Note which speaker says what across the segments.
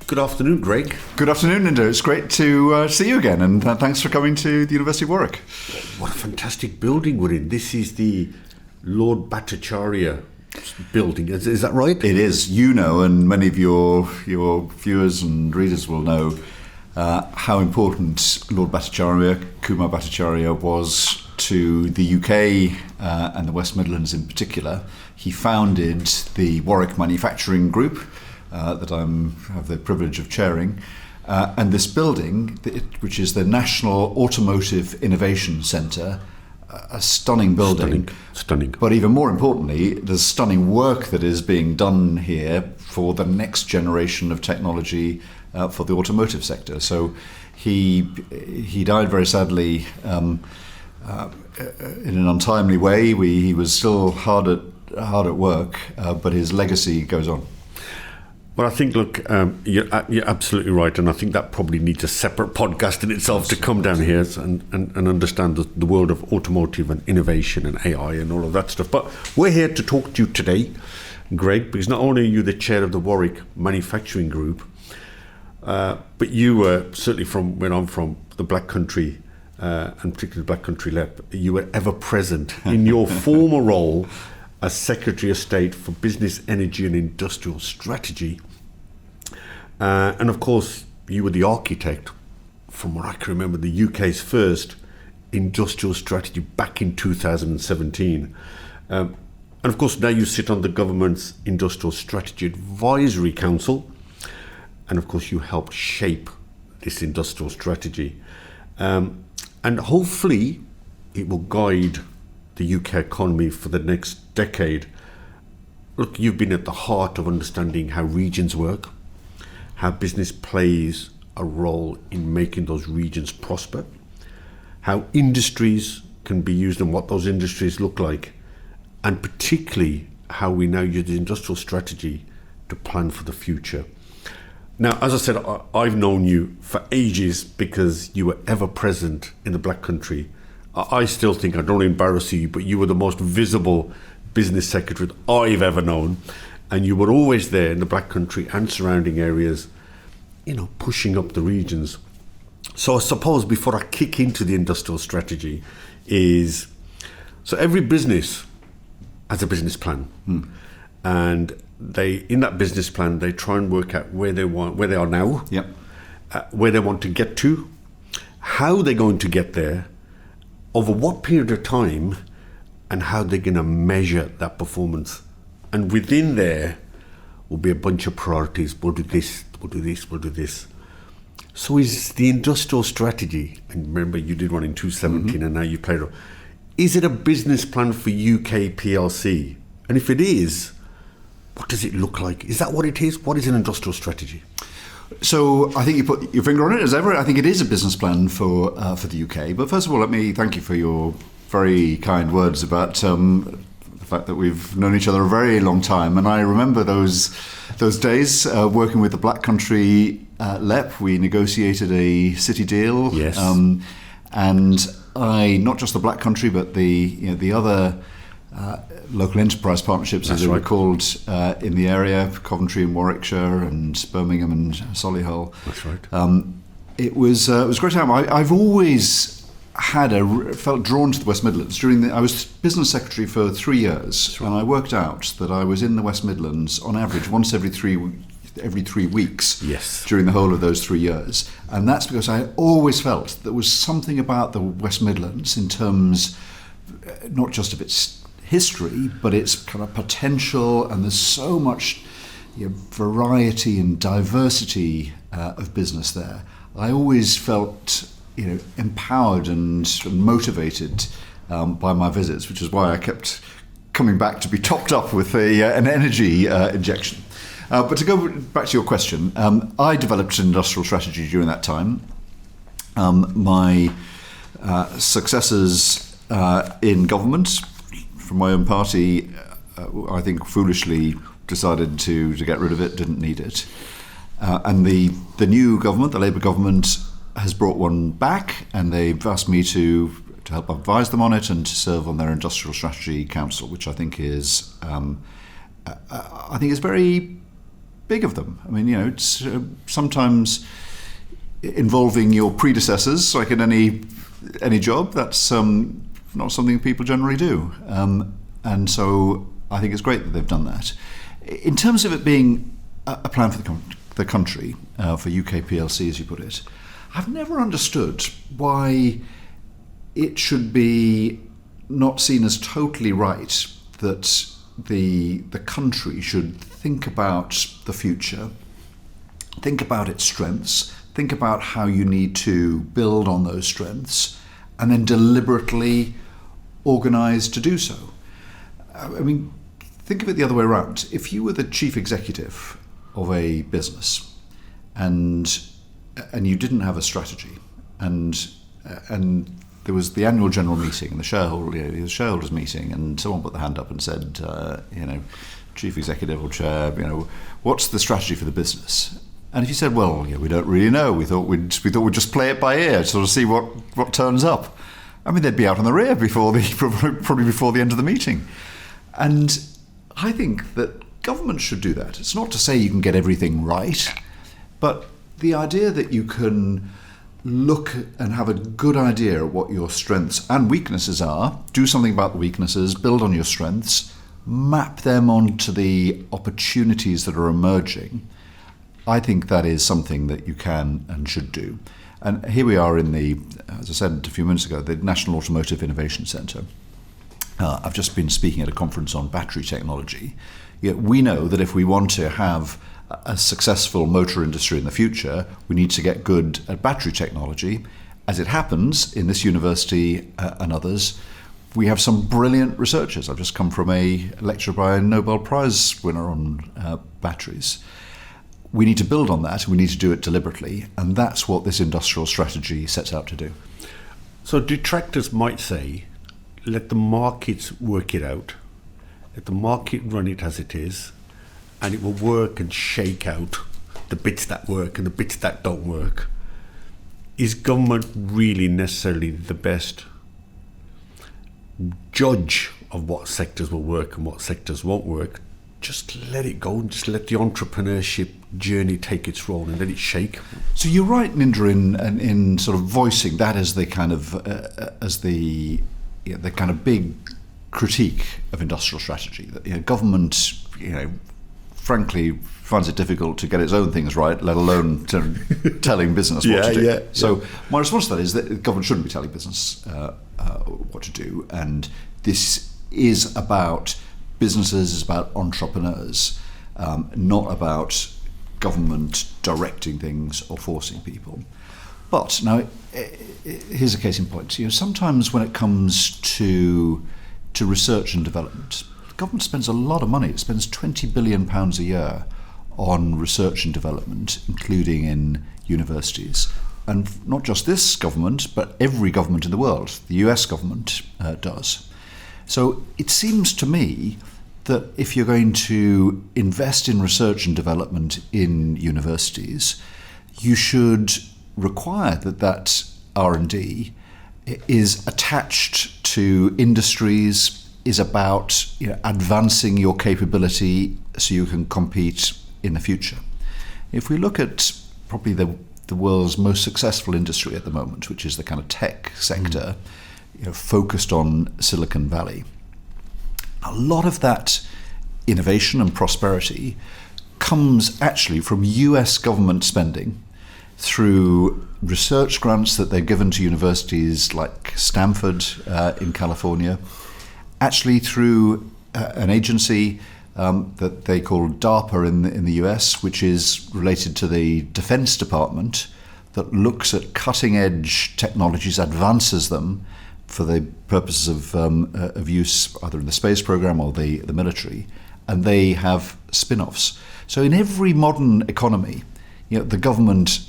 Speaker 1: Good afternoon, Greg.
Speaker 2: Good afternoon, Linda. It's great to see you again, and thanks for coming to the University of Warwick.
Speaker 1: What a fantastic building we're in. This is the Lord Bhattacharya building. Is that right?
Speaker 2: It is. You know, and many of your viewers and readers will know how important Lord Bhattacharya, Kumar Bhattacharya, was to the UK and the West Midlands in particular. He founded the Warwick Manufacturing Group, that I have the privilege of chairing, and this building, which is the National Automotive Innovation Centre, a stunning building.
Speaker 1: Stunning.
Speaker 2: But even more importantly, the stunning work that is being done here for the next generation of technology for the automotive sector. So he died very sadly in an untimely way. He was still hard at work, but his legacy goes on.
Speaker 1: Well, I think, look, you're absolutely right, and I think that probably needs a separate podcast in itself to come down here and understand the world of automotive and innovation and AI and all of that stuff. But we're here to talk to you today, Greg, because not only are you the chair of the Warwick Manufacturing Group, but you were, certainly from where I'm from, the Black Country, and particularly Black Country LEP, you were ever present in your former role as Secretary of State for Business, Energy and Industrial Strategy. And of course, you were the architect, from what I can remember, the UK's first industrial strategy back in 2017. And of course, now you sit on the government's Industrial Strategy Advisory Council. And of course, you helped shape this industrial strategy. And hopefully, it will guide the UK economy for the next decade. Look, you've been at the heart of understanding how regions work, how business plays a role in making those regions prosper, how industries can be used and what those industries look like, and particularly how we now use the industrial strategy to plan for the future. Now, as I said, I've known you for ages because you were ever present in the Black Country. I still think, I don't embarrass you, but you were the most visible business secretary that I've ever known. And you were always there in the Black Country and surrounding areas, pushing up the regions. So I suppose before I kick into the industrial strategy so every business has a business plan. And in that business plan, they try and work out where they are now,
Speaker 2: yep.
Speaker 1: Where they want to get to, how they're going to get there, over what period of time, and how they're going to measure that performance. And within there will be a bunch of priorities. We'll do this, we'll do this, we'll do this. So is the industrial strategy, and remember you did one in 2017 and now you played it, is it a business plan for UK PLC? And if it is, what does it look like? Is that what it is? What is an industrial strategy?
Speaker 2: So I think you put your finger on it, as ever. I think it is a business plan for the UK. But first of all, let me thank you for your very kind words about the fact that we've known each other a very long time. And I remember those days working with the Black Country LEP. We negotiated a city deal.
Speaker 1: Yes.
Speaker 2: And not just the Black Country, but the other local enterprise partnerships, as they were called, in the area, Coventry and Warwickshire and Birmingham and Solihull.
Speaker 1: That's right.
Speaker 2: It was a great time. I've always felt drawn to the West Midlands. I was business secretary for 3 years, and I worked out that I was in the West Midlands on average once every 3 weeks.
Speaker 1: Yes.
Speaker 2: During the whole of those 3 years, and that's because I always felt there was something about the West Midlands in terms not just of its history, but its kind of potential, and there's so much variety and diversity of business there. I always felt empowered and motivated by my visits, which is why I kept coming back to be topped up with an energy injection. But to go back to your question, I developed an industrial strategy during that time. My successors in government from my own party, I think foolishly decided to get rid of it, didn't need it. And the new government, the Labour government, has brought one back, and they've asked me to help advise them on it and to serve on their Industrial Strategy Council, which I think is very big of them. I mean, it's sometimes involving your predecessors, like in any job. That's not something people generally do. And so I think it's great that they've done that. In terms of it being a plan for the country, for UK PLC, as you put it, I've never understood why it should be not seen as totally right that the country should think about the future, think about its strengths, think about how you need to build on those strengths, and then deliberately organise to do so. I mean, think of it the other way around. If you were the chief executive of a business and you didn't have a strategy, and there was the annual general meeting and the shareholders meeting, and someone put their hand up and said, chief executive or chair, what's the strategy for the business? And if you said, well, we don't really know, we thought we'd just play it by ear, sort of see what turns up. I mean, they'd be out on the rear probably before the end of the meeting. And I think that government should do that. It's not to say you can get everything right, but the idea that you can look and have a good idea of what your strengths and weaknesses are, do something about the weaknesses, build on your strengths, map them onto the opportunities that are emerging, I think that is something that you can and should do. And here we are in as I said a few minutes ago, the National Automotive Innovation Centre. I've just been speaking at a conference on battery technology. We know that if we want to have a successful motor industry in the future, we need to get good at battery technology. As it happens, in this university and others, we have some brilliant researchers. I've just come from a lecture by a Nobel Prize winner on batteries. We need to build on that, and we need to do it deliberately, and that's what this industrial strategy sets out to do.
Speaker 1: So detractors might say, let the markets work it out, let the market run it as it is, and it will work and shake out the bits that work and the bits that don't work. Is government really necessarily the best judge of what sectors will work and what sectors won't work? Just let it go and just let the entrepreneurship journey take its role and let it shake.
Speaker 2: So you're right, Nindra, in sort of voicing that as the kind of the kind of big critique of industrial strategy. That government, frankly, finds it difficult to get its own things right, let alone telling business what to do. So my response to that is that government shouldn't be telling business what to do, and this is about businesses, is about entrepreneurs, not about government directing things or forcing people. But now, here's a case in point. Sometimes when it comes to research and development, the government spends a lot of money. It spends £20 billion a year on research and development, including in universities. And not just this government, but every government in the world. The US government does. So it seems to me that if you're going to invest in research and development in universities, you should require that R&D is attached to industries, is about advancing your capability so you can compete in the future. If we look at probably the world's most successful industry at the moment, which is the kind of tech sector, focused on Silicon Valley, a lot of that innovation and prosperity comes actually from US government spending through research grants that they're given to universities like Stanford in California, actually through an agency that they call DARPA in the US, which is related to the Defense Department, that looks at cutting-edge technologies, advances them for the purposes of use either in the space program or the military, and they have spin-offs. So in every modern economy, the government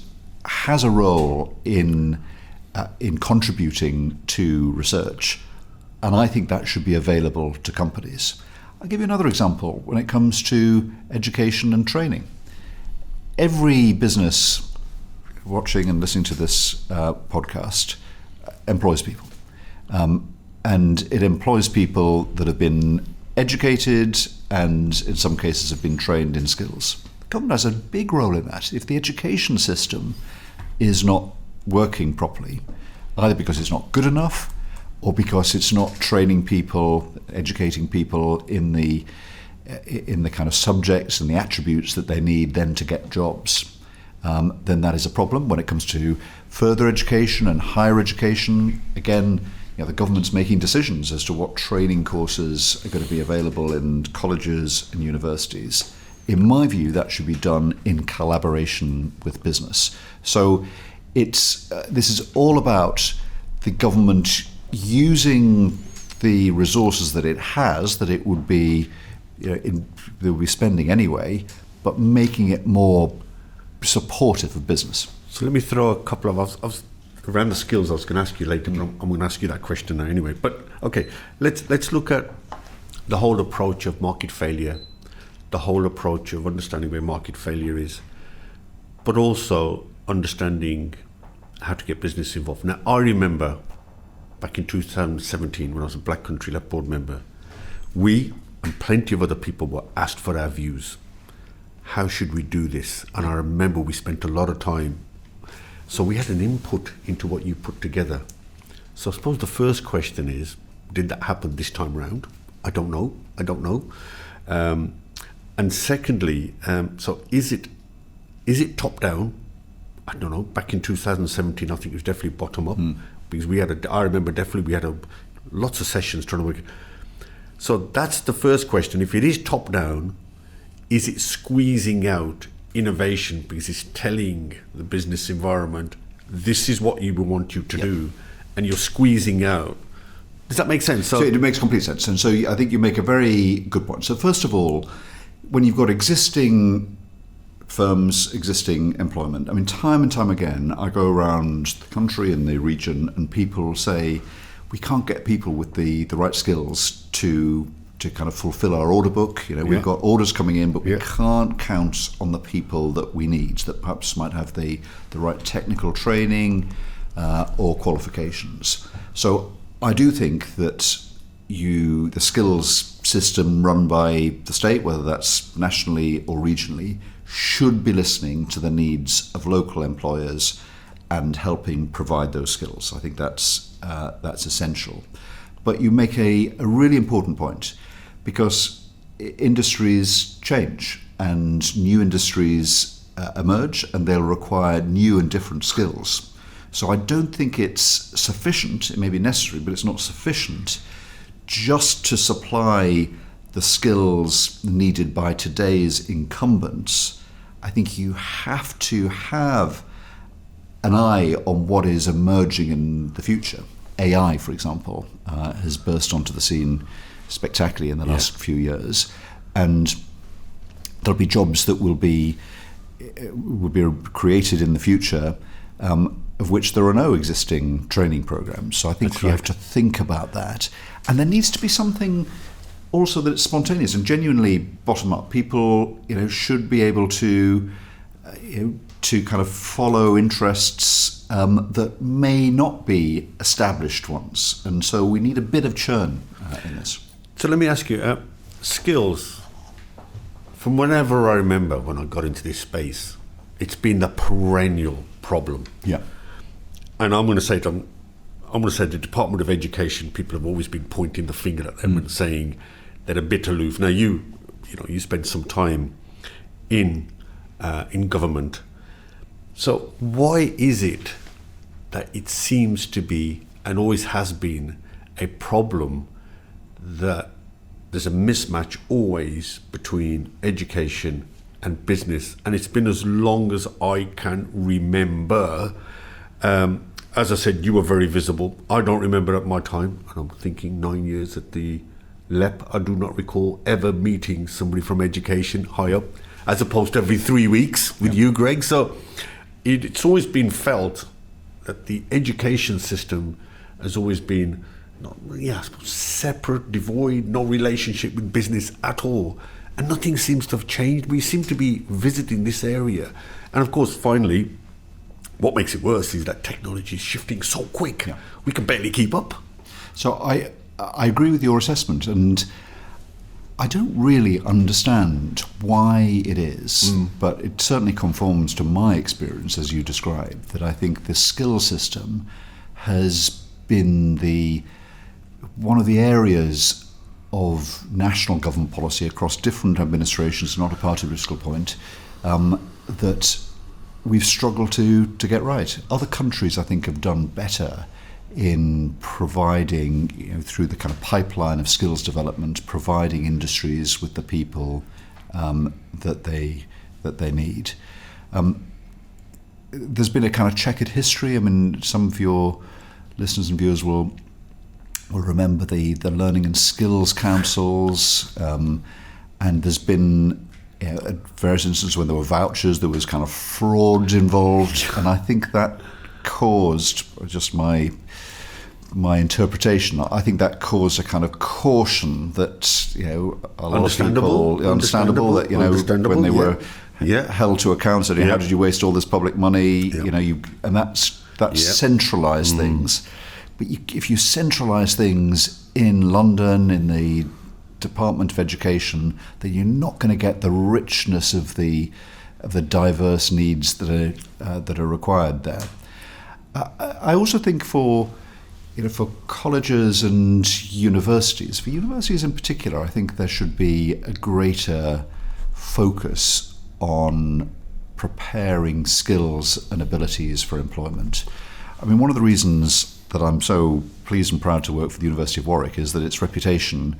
Speaker 2: has a role in contributing to research, and I think that should be available to companies. I'll give you another example when it comes to education and training. Every business watching and listening to this podcast employs people. And it employs people that have been educated and in some cases have been trained in skills. government has a big role in that. If the education system is not working properly, either because it's not good enough or because it's not training people, educating people in the kind of subjects and the attributes that they need then to get jobs, then that is a problem. When it comes to further education and higher education, again, the government's making decisions as to what training courses are going to be available in colleges and universities. In my view, that should be done in collaboration with business. So this is all about the government using the resources that it has, that it would be, they would be spending anyway, but making it more supportive of business.
Speaker 1: So let me throw a couple of around the skills I was going to ask you later, but I'm going to ask you that question now anyway. But okay, let's look at the whole approach of market failure, the whole approach of understanding where market failure is, but also understanding how to get business involved. Now, I remember back in 2017 when I was a Black Country Left board member, we and plenty of other people were asked for our views. How should we do this? And I remember we spent a lot of time. So we had an input into what you put together. So I suppose the first question is, did that happen this time round? I don't know. And secondly, so is it top down? I don't know. Back in 2017, I think it was definitely bottom up, because I remember definitely we had lots of sessions trying to work. So that's the first question. If it is top down, is it squeezing out innovation because it's telling the business environment, this is what we want you to do, and you're squeezing out? Does that make sense?
Speaker 2: So it makes complete sense. And so I think you make a very good point. So first of all, when you've got existing firms, existing employment, I mean, time and time again, I go around the country and the region and people say, we can't get people with the right skills to kind of fulfill our order book. We've got orders coming in, but we can't count on the people that we need, that perhaps might have the right technical training or qualifications. So I do think that the skills system run by the state, whether that's nationally or regionally, should be listening to the needs of local employers and helping provide those skills. I think that's essential. But you make a really important point, because industries change and new industries emerge, and they'll require new and different skills. So I don't think it's sufficient, it may be necessary, but it's not sufficient just to supply the skills needed by today's incumbents. I think you have to have an eye on what is emerging in the future. AI, for example, has burst onto the scene spectacularly in the last few years, and there'll be jobs that will be created in the future, of which there are no existing training programs. So I think you have to think about that, and there needs to be something also that's spontaneous and genuinely bottom up. People, should be able to kind of follow interests that may not be established ones, and so we need a bit of churn in this.
Speaker 1: So let me ask you, skills. From whenever I remember when I got into this space, it's been the perennial problem.
Speaker 2: Yeah.
Speaker 1: And I'm going to say the Department of Education, people have always been pointing the finger at them and saying they're a bit aloof. Now you spent some time in government. So why is it that it seems to be, and always has been, a problem that there's a mismatch always between education and business? And it's been as long as I can remember. As I said, you were very visible. I don't remember at my time, and I'm thinking 9 years at the LEP, I do not recall ever meeting somebody from education high up, as opposed to every 3 weeks with you, Greg. So it's always been felt that the education system has always been separate, devoid, no relationship with business at all. And nothing seems to have changed. We seem to be visiting this area. And of course, finally, what makes it worse is that technology is shifting so quick. Yeah. We can barely keep up.
Speaker 2: So I agree with your assessment. And I don't really understand why it is, but it certainly conforms to my experience, as you described, that I think the skill system has been one of the areas of national government policy across different administrations, not a party political point, that we've struggled to get right. Other countries, I think, have done better in providing, through the kind of pipeline of skills development, providing industries with the people that they need. There's been a kind of checkered history. I mean, some of your listeners and viewers will remember the learning and skills councils, and there's been at various instances when there were vouchers, there was kind of fraud involved, and I think that caused, just my interpretation, I think that caused a kind of caution that a lot of people understandable that when they were held to account, said, how did you waste all this public money? And that's centralised things. But if you centralise things in London, in the Department of Education, then you're not going to get the richness of the diverse needs that are required there. I also think for colleges and universities, for universities in particular, I think there should be a greater focus on preparing skills and abilities for employment. I mean, one of the reasons that I'm so pleased and proud to work for the University of Warwick is that its reputation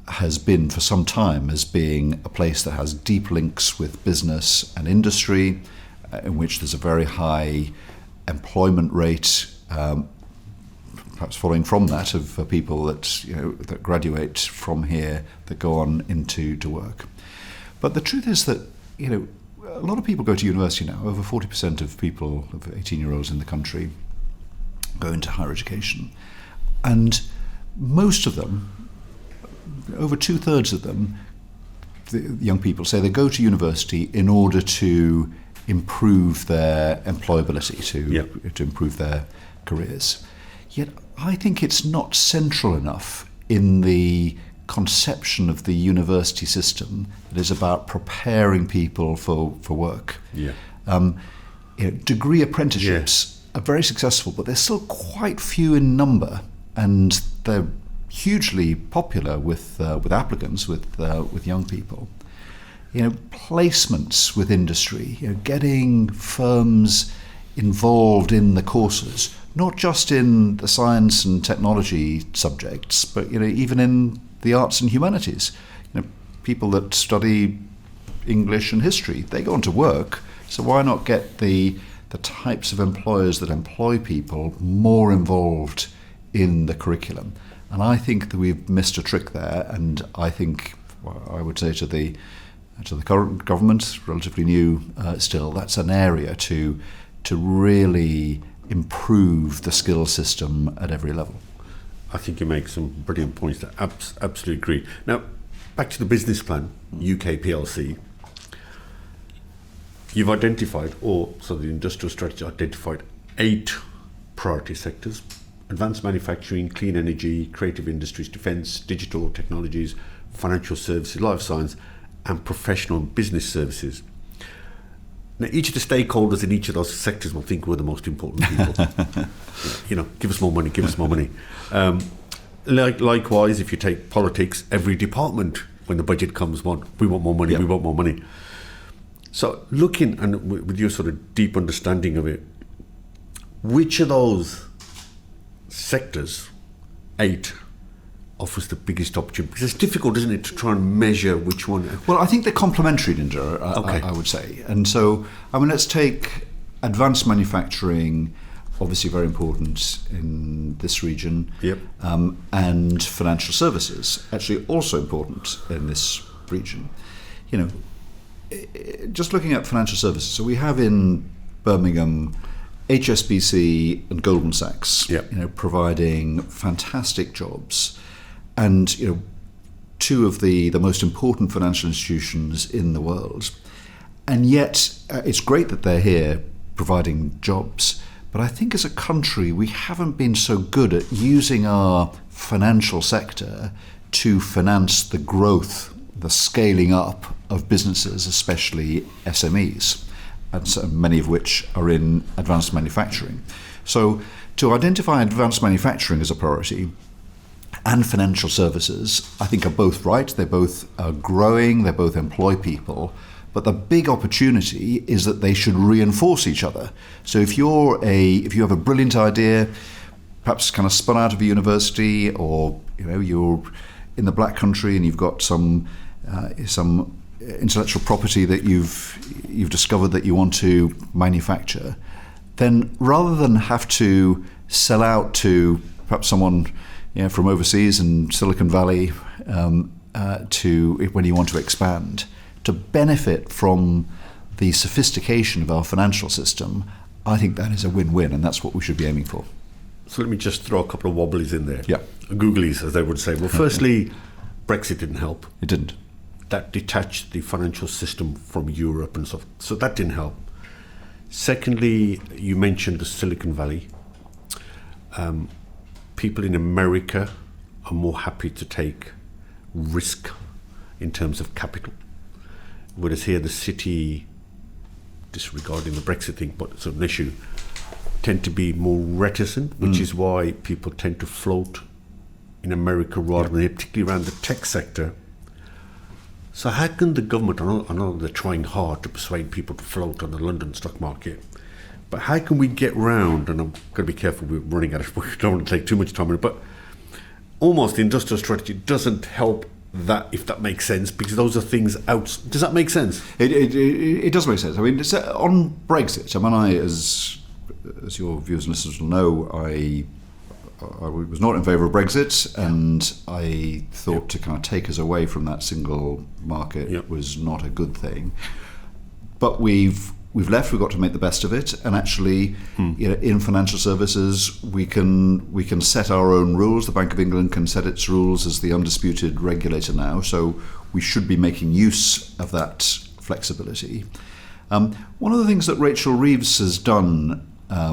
Speaker 2: has been for some time as being a place that has deep links with business and industry, in which there's a very high employment rate, perhaps following from that, of people that graduate from here that go on into work. But the truth is that a lot of people go to university now. Over 40% of people, of 18-year-olds in the country, go into higher education, and most of them, over 2/3 of them, the young people say they go to university in order to improve their employability, to improve their careers. Yet I think it's not central enough in the conception of the university system that is about preparing people for work. Degree apprenticeships are very successful, but they're still quite few in number, and they're hugely popular with applicants, with young people. Placements with industry, getting firms involved in the courses, not just in the science and technology subjects, but even in the arts and humanities. People that study English and history, they go on to work, so why not get the types of employers that employ people more involved in the curriculum? And I think that we've missed a trick there, and I think, I would say to the current government, relatively new still, that's an area to really improve the skill system at every level.
Speaker 1: I think you make some brilliant points there. Absolutely agree. Now, back to the business plan, UK PLC. You've identified, the industrial strategy identified 8 priority sectors: advanced manufacturing, clean energy, creative industries, defence, digital technologies, financial services, life science, and professional and business services. Now, each of the stakeholders in each of those sectors will think we're the most important people. Give us more money, give us more money. Likewise, if you take politics, every department, when the budget comes, we want more money, we want more money. So looking, and with your sort of deep understanding of it, which of those sectors, 8, offers the biggest opportunity? Because it's difficult, isn't it, to try and measure which one?
Speaker 2: Well, I think they're complementary, Ninja, I would say. And so, let's take advanced manufacturing, obviously very important in this region, and financial services, actually also important in this region. Just looking at financial services, so we have in Birmingham HSBC and Goldman Sachs, providing fantastic jobs, and 2 of the most important financial institutions in the world. And yet, it's great that they're here providing jobs, but I think as a country we haven't been so good at using our financial sector to finance the growth, the scaling up of businesses, especially SMEs, and so many of which are in advanced manufacturing. So to identify advanced manufacturing as a priority and financial services, I think are both right. They both are growing, they both employ people. But the big opportunity is that they should reinforce each other. So if you have a brilliant idea, perhaps kind of spun out of a university, or you're in the Black Country and you've got some intellectual property that you've discovered that you want to manufacture, then rather than have to sell out to perhaps someone from overseas in Silicon Valley to when you want to expand, to benefit from the sophistication of our financial system, I think that is a win-win, and that's what we should be aiming for.
Speaker 1: So let me just throw a couple of wobblies in there.
Speaker 2: Yeah.
Speaker 1: Googlies, as they would say. Well, firstly, Brexit didn't help.
Speaker 2: It didn't.
Speaker 1: That detached the financial system from Europe and stuff. So that didn't help. Secondly, you mentioned the Silicon Valley. People in America are more happy to take risk in terms of capital. Whereas here, the city, disregarding the Brexit thing, but it's an issue, tend to be more reticent, which is why people tend to float in America rather than here, particularly around the tech sector. So how can the government, I know they're trying hard to persuade people to float on the London stock market, but how can we get round, and I'm going to be careful, we're running out of, we don't want to take too much time on it, but almost the industrial strategy doesn't help that, if that makes sense, because those are things out. Does that make sense?
Speaker 2: It does make sense. I mean, on Brexit, as your viewers and listeners will know, I was not in favour of Brexit, and I thought to kind of take us away from that single market was not a good thing. But we've left. We've got to make the best of it, and actually, in financial services, we can set our own rules. The Bank of England can set its rules as the undisputed regulator now. So we should be making use of that flexibility. One of the things that Rachel Reeves has done,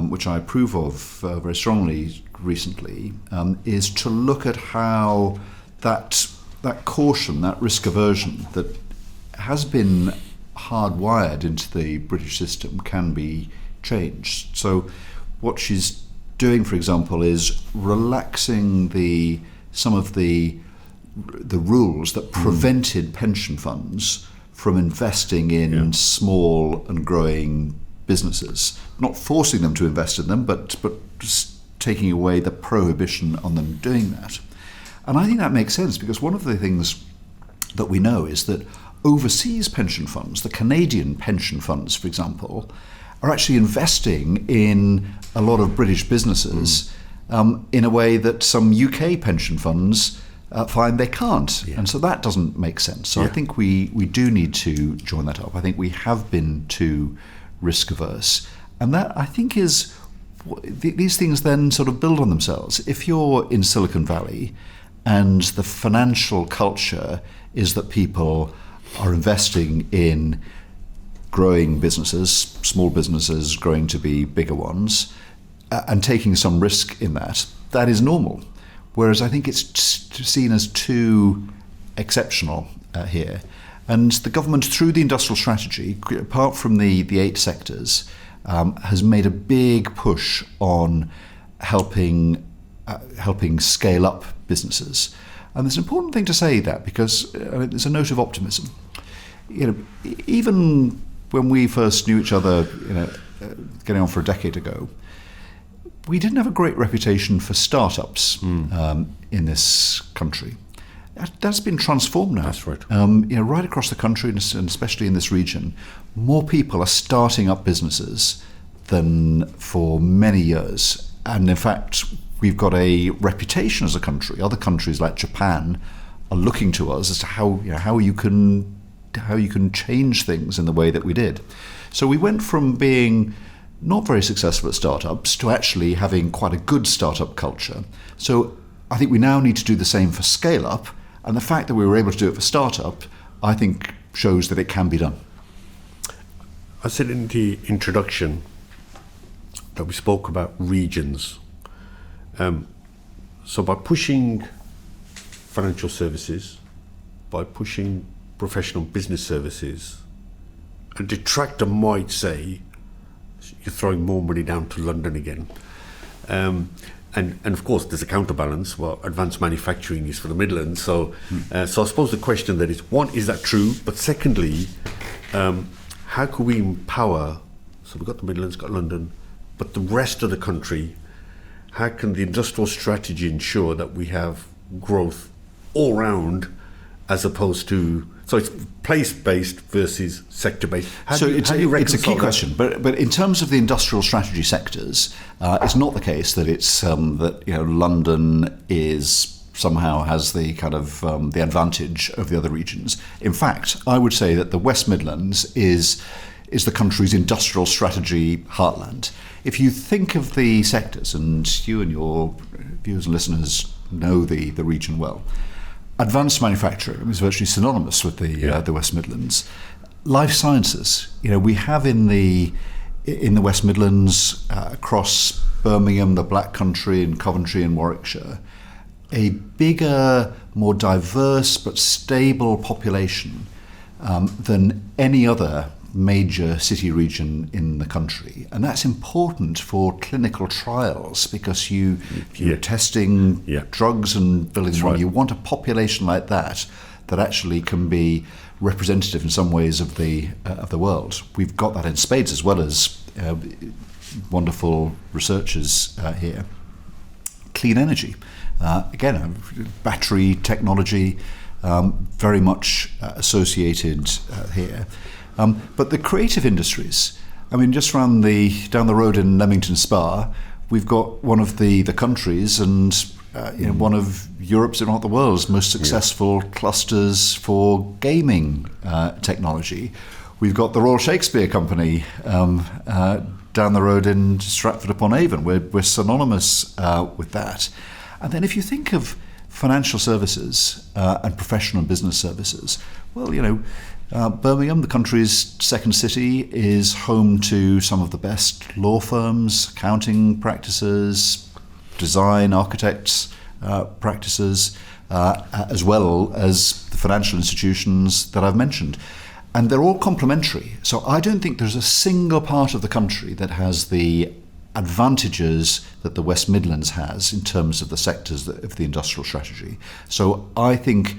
Speaker 2: which I approve of very strongly recently, is to look at how that caution, that risk aversion that has been hardwired into the British system can be changed. So what she's doing, for example, is relaxing some of the rules that prevented pension funds from investing in small and growing businesses, not forcing them to invest in them, but just taking away the prohibition on them doing that. And I think that makes sense, because one of the things that we know is that overseas pension funds, the Canadian pension funds, for example, are actually investing in a lot of British businesses in a way that some UK pension funds find they can't. And so that doesn't make sense. So I think we do need to join that up. I think we have been too risk averse. And that, I think, is these things then sort of build on themselves. If you're in Silicon Valley and the financial culture is that people are investing in growing businesses, small businesses growing to be bigger ones, and taking some risk in that, that is normal. Whereas I think it's seen as too exceptional here. And the government, through the industrial strategy, apart from the 8 sectors, has made a big push on helping scale up businesses. And there's an important thing to say that, because there's a note of optimism. Even when we first knew each other, getting on for a decade ago, we didn't have a great reputation for startups in this country. That's been transformed now.
Speaker 1: That's right.
Speaker 2: Right across the country, and especially in this region, more people are starting up businesses than for many years. And in fact, we've got a reputation as a country. Other countries like Japan are looking to us as to how you can change things in the way that we did. So we went from being not very successful at startups to actually having quite a good startup culture. So I think we now need to do the same for scale up. And the fact that we were able to do it for startup, I think, shows that it can be done.
Speaker 1: I said in the introduction that we spoke about regions. So by pushing financial services, by pushing professional business services. A detractor might say you're throwing more money down to London again. And of course, there's a counterbalance. Well, advanced manufacturing is for the Midlands. So I suppose the question that is, one, is that true? But secondly, how can we empower, so we've got the Midlands, got London, but the rest of the country, how can the industrial strategy ensure that we have growth all round as opposed to, so it's place-based versus sector-based. How do you
Speaker 2: it's a key
Speaker 1: reconcile
Speaker 2: question, but in terms of the industrial strategy sectors, it's not the case that it's that London is somehow has the kind of the advantage of the other regions. In fact, I would say that the West Midlands is the country's industrial strategy heartland. If you think of the sectors, and you and your viewers and listeners know the region well, advanced manufacturing is virtually synonymous with the West Midlands. Life sciences, we have in the West Midlands, across Birmingham, the Black Country, and Coventry and Warwickshire, a bigger, more diverse but stable population than any other major city region in the country. And that's important for clinical trials because you're testing drugs and building them. Right. You want a population like that actually can be representative in some ways of the world. We've got that in spades, as well as wonderful researchers here. Clean energy, again, battery technology, very much associated here. But the creative industries, just down the road in Leamington Spa, we've got one of the countries and one of Europe's, if not the world's, most successful clusters for gaming technology. We've got the Royal Shakespeare Company down the road in Stratford-upon-Avon. We're synonymous with that. And then if you think of financial services and professional business services, well, Birmingham, the country's second city, is home to some of the best law firms, accounting practices, design, architects practices, as well as the financial institutions that I've mentioned. And they're all complementary. So I don't think there's a single part of the country that has the advantages that the West Midlands has in terms of the sectors of the industrial strategy. So I think,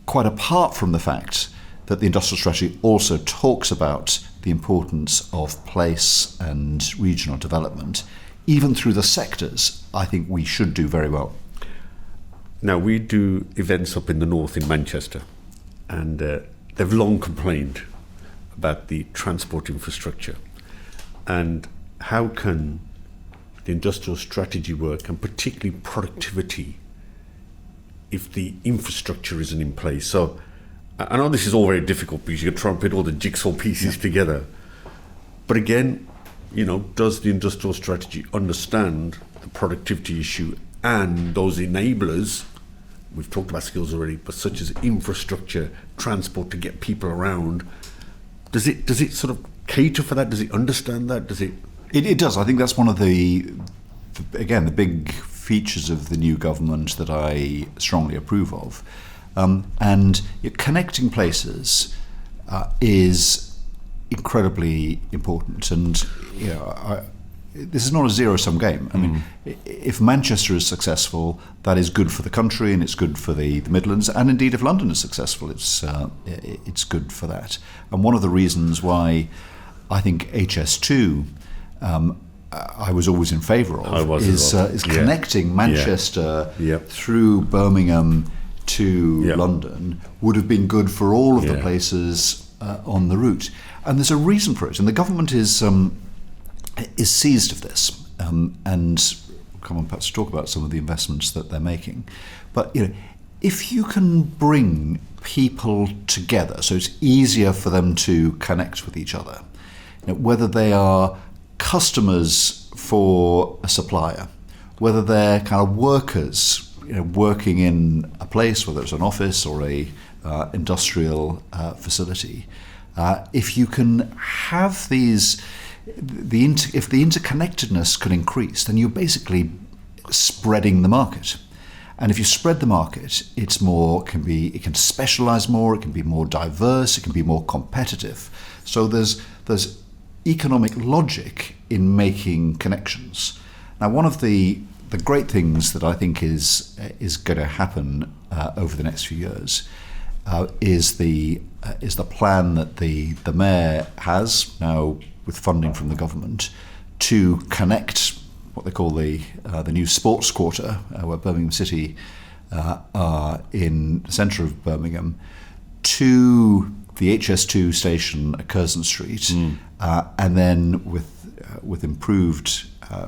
Speaker 2: quite apart from the fact that the industrial strategy also talks about the importance of place and regional development, even through the sectors, I think we should do very well.
Speaker 1: Now, we do events up in the north in Manchester, and they've long complained about the transport infrastructure. And how can the industrial strategy work, and particularly productivity, if the infrastructure isn't in place? So I know this is all very difficult because you're trying to put all the jigsaw pieces together. But again, does the industrial strategy understand the productivity issue and those enablers? We've talked about skills already, but such as infrastructure, transport to get people around. Does it sort of cater for that? Does it understand that? Does it?
Speaker 2: It does. I think that's one of the big features of the new government that I strongly approve of. And connecting places is incredibly important. And this is not a zero-sum game. If Manchester is successful, that is good for the country, and it's good for the Midlands. And indeed, if London is successful, it's good for that. And one of the reasons why I think HS2 I was always in favour of is connecting Manchester through Birmingham to London would have been good for all of the places on the route. And there's a reason for it, and the government is seized of this, and we'll come on perhaps to talk about some of the investments that they're making. But if you can bring people together, so it's easier for them to connect with each other, whether they are customers for a supplier, whether they're kind of workers working in a place, whether it's an office or a industrial facility, if you can have these, if the interconnectedness can increase, then you're basically spreading the market. And if you spread the market, it can specialize more, it can be more diverse, it can be more competitive. So there's economic logic in making connections. Now, one of the great things that I think is going to happen over the next few years is the plan that the mayor has now with funding from the government to connect what they call the new sports quarter, where Birmingham City are in the centre of Birmingham, to the HS2 station at Curzon Street, and then with improved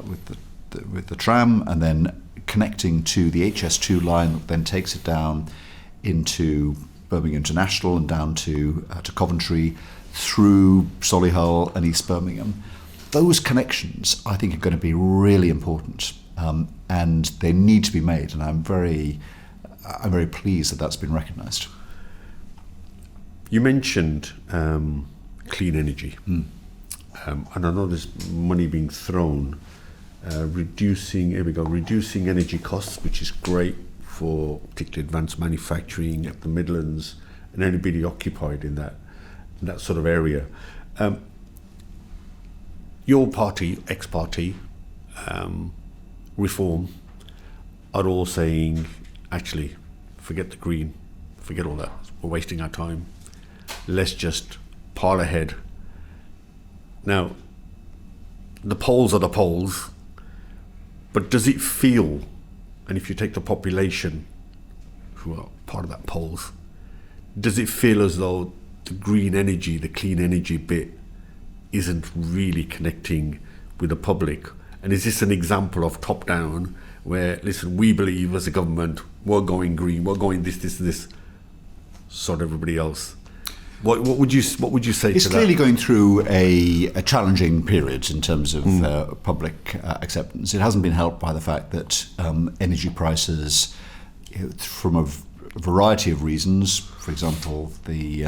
Speaker 2: with the tram, and then connecting to the HS2 line that then takes it down into Birmingham International and down to Coventry through Solihull and East Birmingham. Those connections, I think, are going to be really important, and they need to be made. And I'm very pleased that that's been recognised.
Speaker 1: You mentioned clean energy, and I know there's money being thrown reducing energy costs, which is great for particularly advanced manufacturing at the Midlands and anybody occupied in that sort of area. Your party, ex-party, Reform, are all saying, actually, forget the green, forget all that, we're wasting our time. Let's just pile ahead. Now, the polls are the polls, but does it feel, and if you take the population who are part of that polls, does it feel as though the green energy, the clean energy bit, isn't really connecting with the public? And is this an example of top down where, listen, we believe as a government we're going green, we're going this, sort of everybody else? What would you say to that?
Speaker 2: It's clearly going through a challenging period in terms of public acceptance. It hasn't been helped by the fact that energy prices, from a variety of reasons, for example, the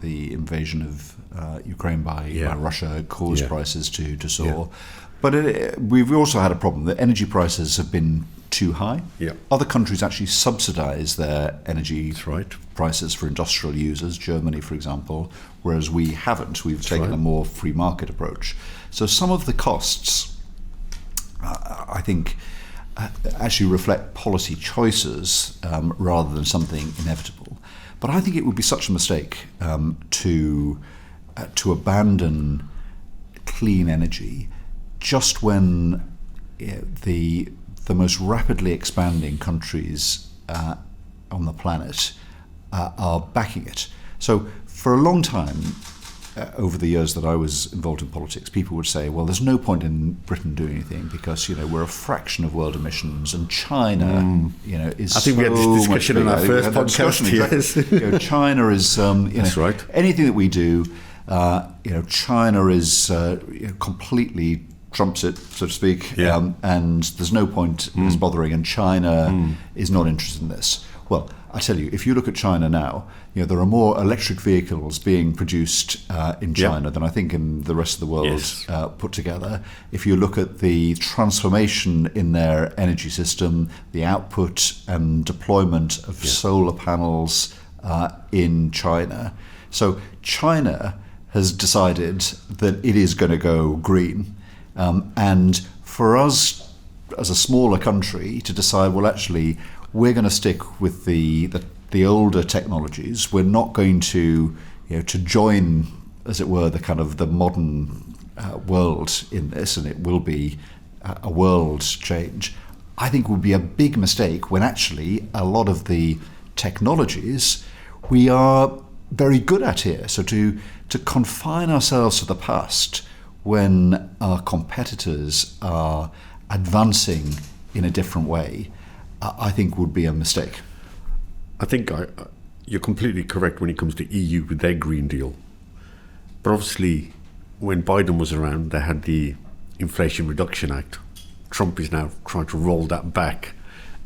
Speaker 2: invasion of Ukraine by Russia caused prices to soar. Yeah. But we've also had a problem that energy prices have been too high.
Speaker 1: Yeah.
Speaker 2: Other countries actually subsidise their energy prices for industrial users, Germany, for example, whereas we haven't. We've taken a more free market approach. So some of the costs, I think, actually reflect policy choices rather than something inevitable. But I think it would be such a mistake to abandon clean energy just when the most rapidly expanding countries on the planet are backing it. So for a long time, over the years that I was involved in politics, people would say, well, there's no point in Britain doing anything because, we're a fraction of world emissions, and China, is
Speaker 1: I think we had this discussion in our first podcast.
Speaker 2: Yes. China is,
Speaker 1: That's right.
Speaker 2: Anything that we do, China is completely trumps it, so to speak, and there's no point in us bothering, and China is not interested in this. Well, I tell you, if you look at China now, there are more electric vehicles being produced in China than I think in the rest of the world put together. If you look at the transformation in their energy system, the output and deployment of solar panels in China. So China has decided that it is going to go green. And for us as a smaller country to decide, well, actually, we're going to stick with the older technologies. We're not going to join, as it were, the modern world in this, and it will be a world change. I think would be a big mistake when actually a lot of the technologies we are very good at here. So to confine ourselves to the past when our competitors are advancing in a different way, I think would be a mistake.
Speaker 1: I think you're completely correct when it comes to EU with their Green Deal. But obviously, when Biden was around, they had the Inflation Reduction Act. Trump is now trying to roll that back.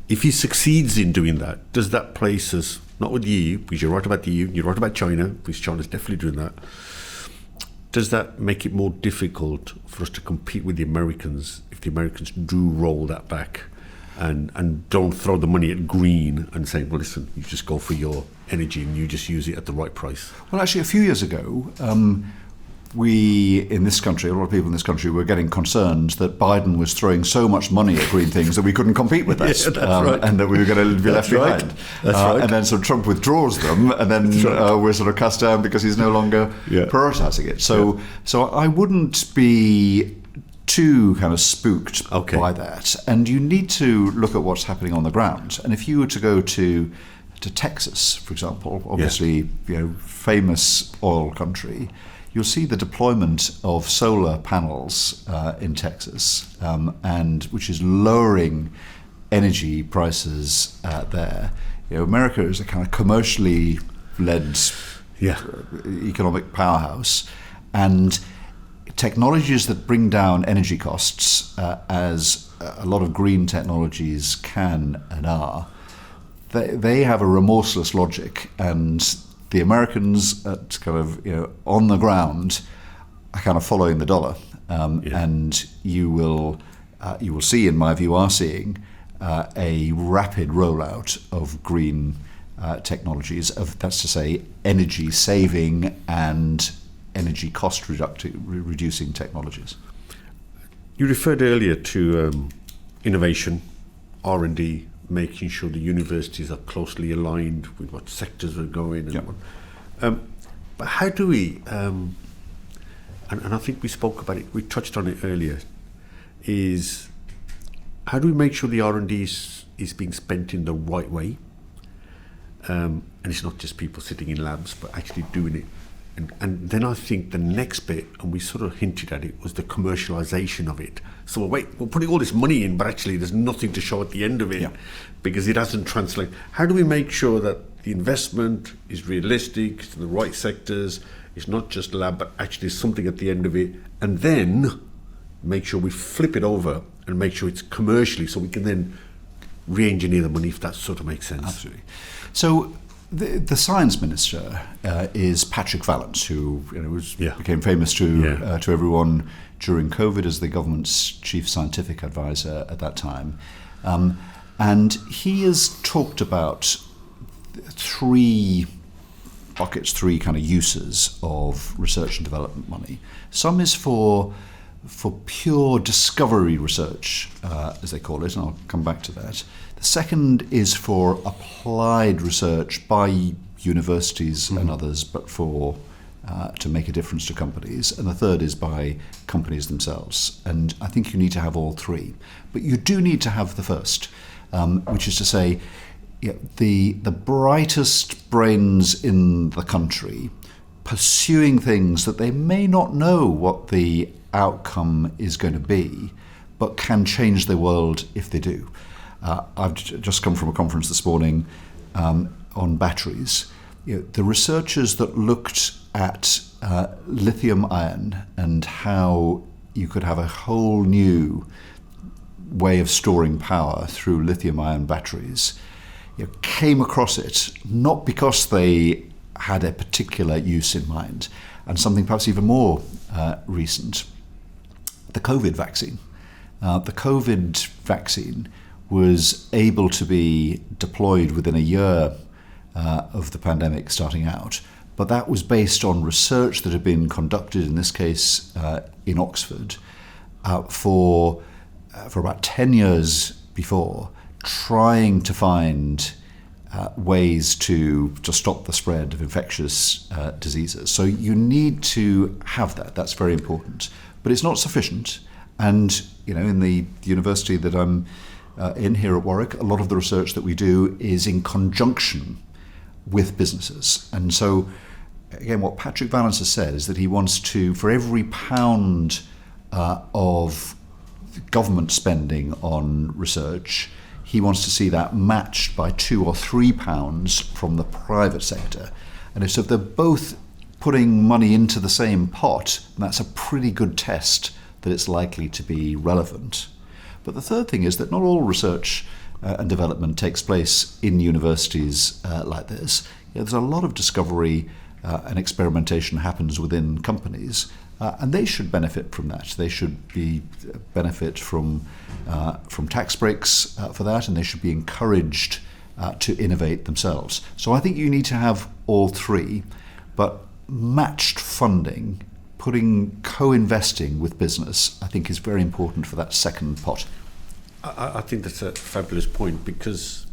Speaker 1: If he succeeds in doing that, does that place us, not with the EU, because you're right about the EU, you're right about China, because China's definitely doing that, does that make it more difficult for us to compete with the Americans if the Americans do roll that back? and don't throw the money at green and say, well, listen, you just go for your energy and you just use it at the right price.
Speaker 2: Well, actually, a few years ago, we in this country, a lot of people in this country were getting concerned that Biden was throwing so much money at green things that we couldn't compete with that,
Speaker 1: right.
Speaker 2: and that we were going to be left behind.
Speaker 1: That's right.
Speaker 2: And then sort of Trump withdraws them, and then we're sort of cast down because he's no longer prioritising it. So I wouldn't be too kind of spooked by that. And you need to look at what's happening on the ground. And if you were to go to Texas, for example, obviously famous oil country, you'll see the deployment of solar panels in Texas, and which is lowering energy prices there. America is a kind of commercially led economic powerhouse, and technologies that bring down energy costs, as a lot of green technologies can and are, they have a remorseless logic, and the Americans at kind of on the ground are kind of following the dollar, and you will see, in my view, are seeing a rapid rollout of green technologies, that's to say, energy saving and energy cost reducing technologies.
Speaker 1: You referred earlier to innovation, R&D, making sure the universities are closely aligned with what sectors are going. And but how do we, and I think we spoke about it, we touched on it earlier, is how do we make sure the R&D is being spent in the right way? And it's not just people sitting in labs, but actually doing it. And then I think the next bit, and we sort of hinted at it, was the commercialization of it. So we're putting all this money in, but actually there's nothing to show at the end of it because it hasn't translated. How do we make sure that the investment is realistic, it's in the right sectors, it's not just lab, but actually something at the end of it, and then make sure we flip it over and make sure it's commercially, so we can then re-engineer the money, if that sort of makes sense.
Speaker 2: Absolutely. So the science minister is Patrick Vallance, who became famous to everyone during COVID as the government's chief scientific advisor at that time. And he has talked about three buckets, three kind of uses of research and development money. Some is for pure discovery research, as they call it, and I'll come back to that. The second is for applied research by universities and others, but to make a difference to companies. And the third is by companies themselves. And I think you need to have all three. But you do need to have the first, which is to say, the brightest brains in the country pursuing things that they may not know what the outcome is going to be, but can change the world if they do. I've just come from a conference this morning on batteries. The researchers that looked at lithium ion and how you could have a whole new way of storing power through lithium ion batteries came across it not because they had a particular use in mind, and something perhaps even more recent, the COVID vaccine. The COVID vaccine was able to be deployed within a year of the pandemic starting out, but that was based on research that had been conducted, in this case in Oxford, for about 10 years before, trying to find ways to stop the spread of infectious diseases. So you need to have that. That's very important. But it's not sufficient. And in the university that I'm in here at Warwick, a lot of the research that we do is in conjunction with businesses. And so, again, what Patrick Vallance has said is that he wants to, for every pound of government spending on research, he wants to see that matched by 2 or 3 pounds from the private sector. And if they're both putting money into the same pot, that's a pretty good test that it's likely to be relevant. But the third thing is that not all research and development takes place in universities like this. There's a lot of discovery and experimentation happens within companies, and they should benefit from that. They should benefit from tax breaks for that, and they should be encouraged to innovate themselves. So I think you need to have all three, but matched funding, putting co-investing with business, I think is very important for that second pot.
Speaker 1: I think that's a fabulous point, because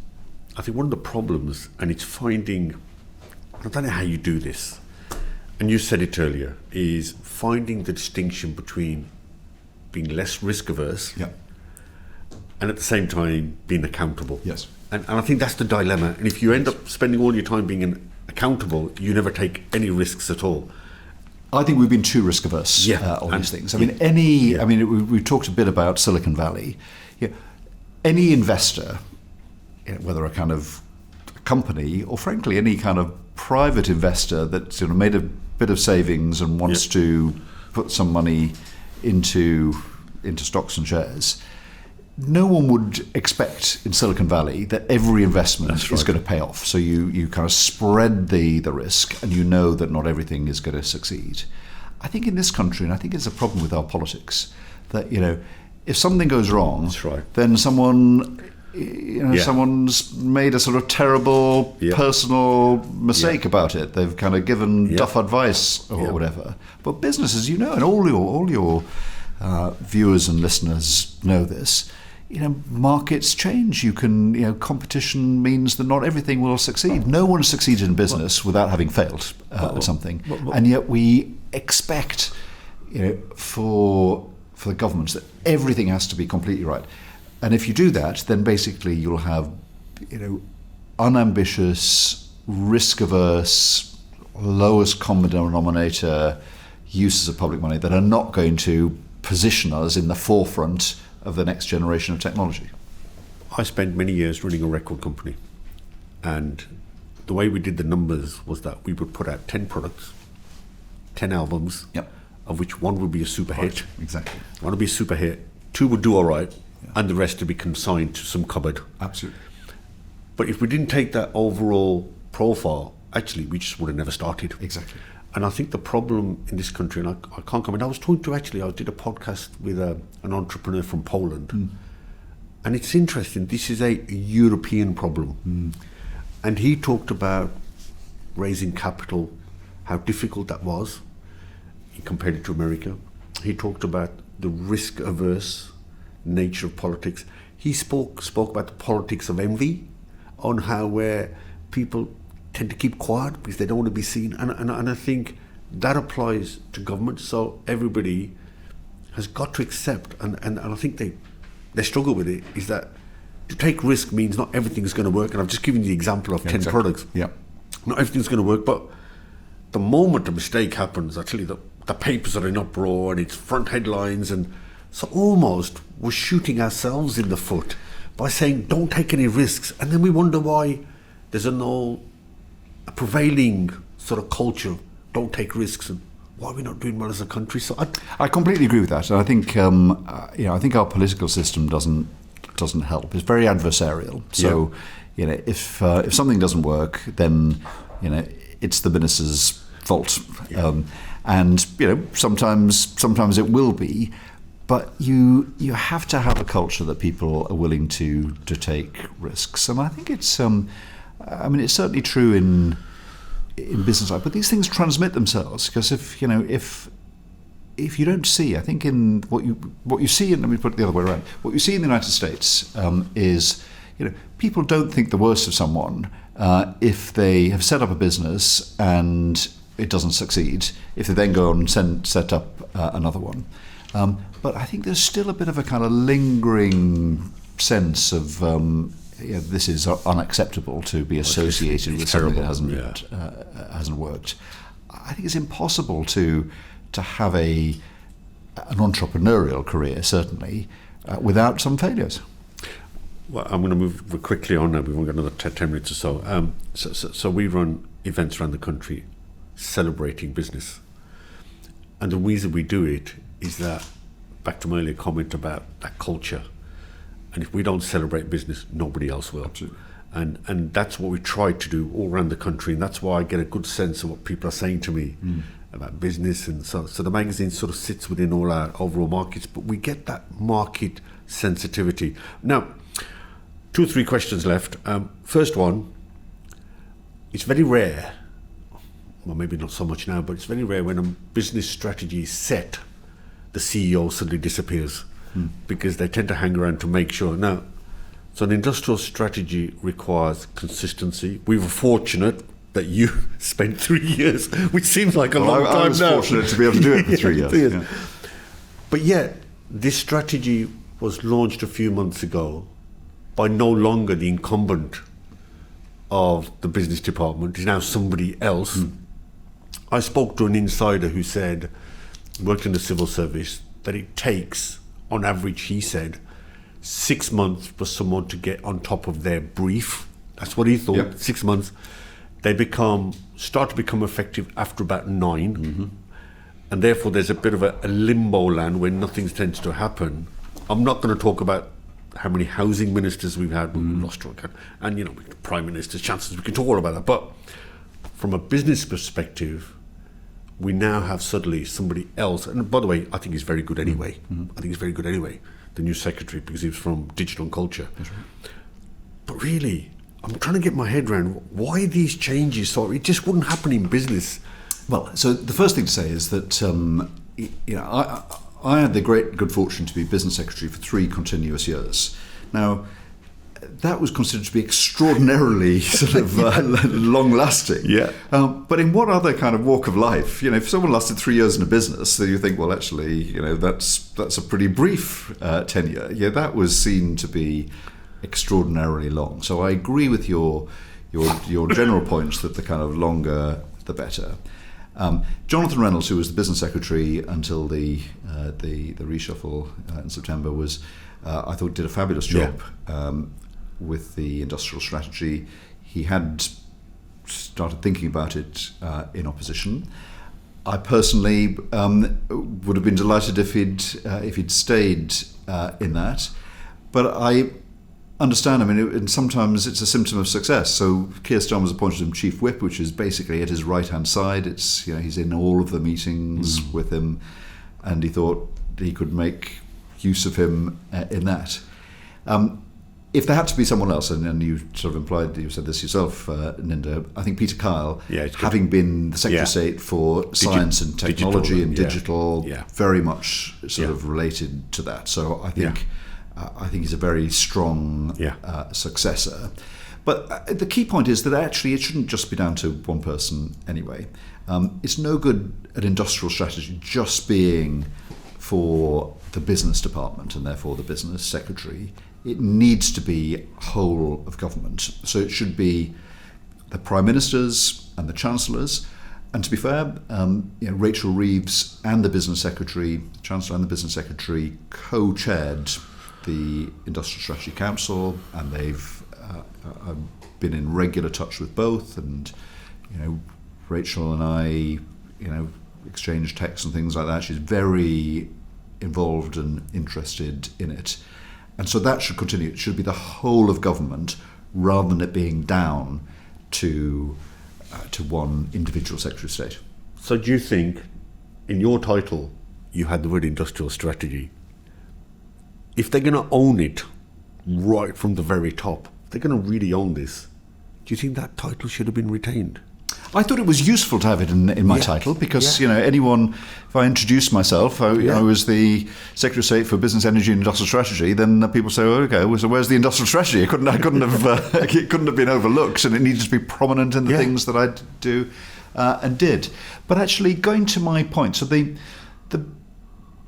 Speaker 1: I think one of the problems, and it's finding, I don't know how you do this, and you said it earlier, is finding the distinction between being less risk averse and at the same time being accountable.
Speaker 2: Yes.
Speaker 1: And I think that's the dilemma. And if you end up spending all your time being accountable, you never take any risks at all.
Speaker 2: I think we've been too risk averse on these things. I mean, we talked a bit about Silicon Valley. Any investor, whether a kind of company or frankly any kind of private investor that's made a bit of savings and wants to put some money into stocks and shares, no one would expect in Silicon Valley that every investment is going to pay off. So you kind of spread the risk, and you know that not everything is going to succeed. I think in this country, and I think it's a problem with our politics, that if something goes wrong, then someone's made a sort of terrible personal mistake about it. They've kind of given duff advice or whatever. But businesses, and all your viewers and listeners know this. Markets change. Competition means that not everything will succeed. No one succeeds in business without having failed at something, and yet we expect, for the governments that everything has to be completely right. And if you do that, then basically you'll have, unambitious, risk-averse, lowest common denominator uses of public money that are not going to position us in the forefront of the next generation of technology.
Speaker 1: I spent many years running a record company, and the way we did the numbers was that we would put out 10 products, 10 albums, of which one would be a super hit.
Speaker 2: Exactly.
Speaker 1: One would be a super hit, 2 would do all right, and the rest would be consigned to some cupboard.
Speaker 2: Absolutely.
Speaker 1: But if we didn't take that overall profile, actually we just would have never started.
Speaker 2: Exactly.
Speaker 1: And I think the problem in this country, and I can't comment, I did a podcast with an entrepreneur from Poland, and it's interesting, this is a European problem. And he talked about raising capital, how difficult that was. He compared it to America. He talked about the risk-averse nature of politics. He spoke about the politics of envy, on how where people tend to keep quiet because they don't want to be seen, and I think that applies to government. So everybody has got to accept, and I think they struggle with it, is that to take risk means not everything's going to work. And I've just given you the example of 10 products. Not everything's going to work, but the moment a mistake happens, I tell you, the papers are in uproar and it's front headlines, and so almost we're shooting ourselves in the foot by saying don't take any risks, and then we wonder why there's a prevailing sort of culture of don't take risks, and why are we not doing well as a country. So
Speaker 2: I completely agree with that, and I think I think our political system doesn't help. It's very adversarial. So if something doesn't work, then it's the minister's fault, and sometimes it will be. But you have to have a culture that people are willing to take risks, and I think it's certainly true in business life. But these things transmit themselves, because if you don't see, I think in what you see in, let me put it the other way around. What you see in the United States is people don't think the worst of someone if they have set up a business and it doesn't succeed. If they then go on and set up another one. But I think there's still a bit of a kind of lingering sense of this is unacceptable to be associated with something that hasn't worked. I think it's impossible to have an entrepreneurial career, certainly, without some failures.
Speaker 1: Well, I'm going to move quickly on now. We've only got another 10 minutes or so. So we run events around the country celebrating business. And the reason we do it is that, back to my earlier comment about that culture, and if we don't celebrate business, nobody else will.
Speaker 2: Absolutely.
Speaker 1: And that's what we try to do all around the country, and that's why I get a good sense of what people are saying to me about business. And so the magazine sort of sits within all our overall markets, but we get that market sensitivity. Now, 2 or 3 questions left. First one, it's very rare, well, maybe not so much now, but it's very rare when a business strategy is set, the CEO suddenly disappears, because they tend to hang around to make sure. Now, so an industrial strategy requires consistency. We were fortunate that you spent 3 years, which seems like a long time now.
Speaker 2: I was fortunate to be able to do it for 3 years.
Speaker 1: 3 years. Yeah. But yet, this strategy was launched a few months ago by no longer the incumbent of the business department. It's now somebody else. I spoke to an insider who said, worked in the civil service, that it takes, on average, he said, 6 months for someone to get on top of their brief. That's what he thought. Yep. 6 months. They start to become effective after about 9, and therefore there's a bit of a limbo land where nothing tends to happen. I'm not going to talk about how many housing ministers we've had, we've lost track, and prime ministers, chancellors. We can talk all about that. But from a business perspective, we now have suddenly somebody else. And by the way, I think he's very good anyway. I think he's very good anyway, the new secretary, because he was from digital and culture. That's right. But really, I'm trying to get my head around why these changes. So it just wouldn't happen in business.
Speaker 2: Well, so the first thing to say is that I had the great good fortune to be business secretary for 3 continuous years. Now, that was considered to be extraordinarily sort of long-lasting.
Speaker 1: Yeah.
Speaker 2: But in what other kind of walk of life, if someone lasted 3 years in a business, then you think, well, actually, that's a pretty brief tenure. Yeah, that was seen to be extraordinarily long. So I agree with your general point that the kind of longer, the better. Jonathan Reynolds, who was the business secretary until the reshuffle in September, I thought did a fabulous job with the industrial strategy. He had started thinking about it in opposition. I personally would have been delighted if he'd stayed in that, but I understand. And sometimes it's a symptom of success. So Keir Starmer was appointed him chief whip, which is basically at his right hand side. It's he's in all of the meetings with him, and he thought he could make use of him in that. If there had to be someone else, and you sort of implied, you said this yourself, Ninda, I think Peter Kyle, having been the Secretary of State for Science and Technology and Digital, very much sort of related to that. So I think he's a very strong successor. But the key point is that actually it shouldn't just be down to one person anyway. It's no good an industrial strategy just being for the business department and therefore the business secretary. It needs to be whole of government. So it should be the prime ministers and the chancellors. And to be fair, Rachel Reeves and the business secretary, the chancellor and the business secretary, co-chaired the Industrial Strategy Council, and they've been in regular touch with both. And Rachel and I, exchanged texts and things like that. She's very involved and interested in it. And so that should continue. It should be the whole of government rather than it being down to one individual Secretary of State.
Speaker 1: So do you think, in your title, you had the word industrial strategy? If they're going to own it right from the very top, if they're going to really own this, do you think that title should have been retained?
Speaker 2: I thought it was useful to have it in my title because, anyone, if I introduce myself, I was the Secretary of State for Business, Energy and Industrial Strategy, then people say, so where's the industrial strategy? It couldn't have been overlooked, and it needed to be prominent in the things that I do and did. But actually, going to my point, so the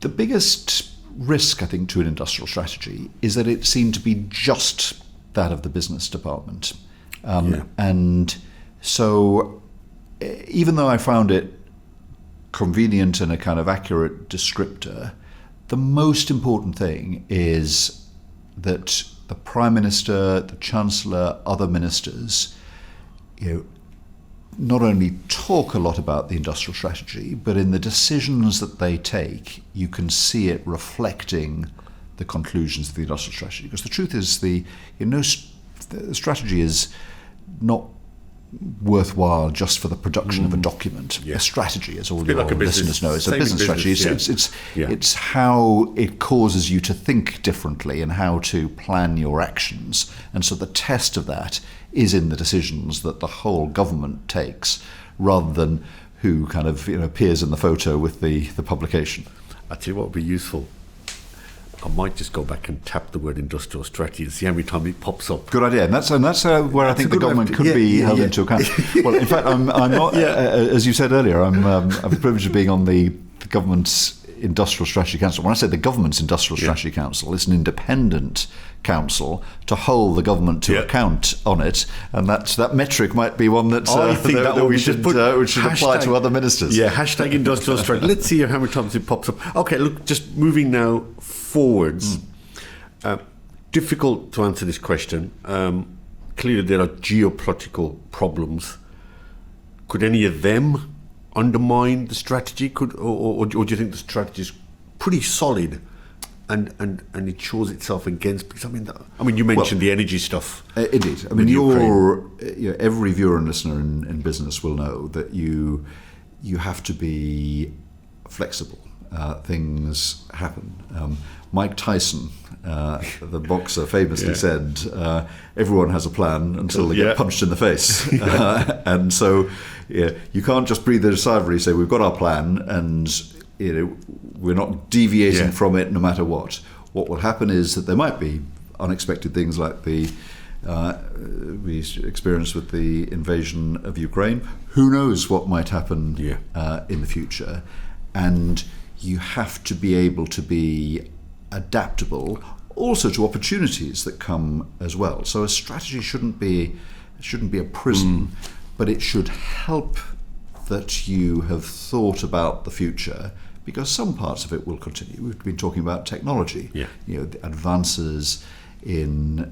Speaker 2: biggest risk, I think, to an industrial strategy is that it seemed to be just that of the business department. And so even though I found it convenient and a kind of accurate descriptor, the most important thing is that the Prime Minister, the Chancellor, other ministers, not only talk a lot about the industrial strategy, but in the decisions that they take, you can see it reflecting the conclusions of the industrial strategy. Because the truth is, the strategy is not worthwhile just for the production of a document. A strategy, as all your
Speaker 1: like
Speaker 2: listeners know, is a business strategy. It's how it causes you to think differently and how to plan your actions. And so the test of that is in the decisions that the whole government takes, rather than who kind of appears in the photo with the publication.
Speaker 1: I tell you what would be useful. I might just go back and tap the word industrial strategy and see how many times it pops up.
Speaker 2: Good idea, and that's where I think the government could be held into account. Well, in fact, I'm not. As you said earlier, I'm the privilege of being on the government's Industrial Strategy Council. When I say the government's Industrial Strategy Council, it's an independent council to hold the government to account on it, and that metric might be one that we should apply to other ministers.
Speaker 1: Yeah, hashtag industrial strategy. Let's see how many times it pops up. Okay, look, just moving now forwards. Difficult to answer this question. Clearly, there are geopolitical problems. Could any of them undermine the strategy? Or do you think the strategy is pretty solid, and it shows itself against? Because I mean, you mentioned the energy stuff.
Speaker 2: Indeed, I mean, every viewer and listener in business will know that you have to be flexible. Things happen. Mike Tyson, the boxer, famously said, "Everyone has a plan until they get punched in the face." And so, you can't just breathe a sigh of relief, say we've got our plan, and we're not deviating from it no matter what. What will happen is that there might be unexpected things like we experienced with the invasion of Ukraine. Who knows what might happen in the future? And you have to be able to be adaptable also to opportunities that come as well. So a strategy shouldn't be a prison, but it should help that you have thought about the future, because some parts of it will continue. We've been talking about technology. The advances in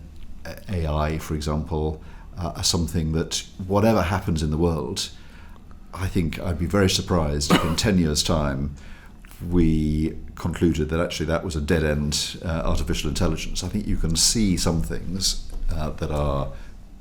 Speaker 2: AI, for example, are something that whatever happens in the world, I think I'd be very surprised if in 10 years' time we concluded that actually that was a dead-end artificial intelligence. I think you can see some things that are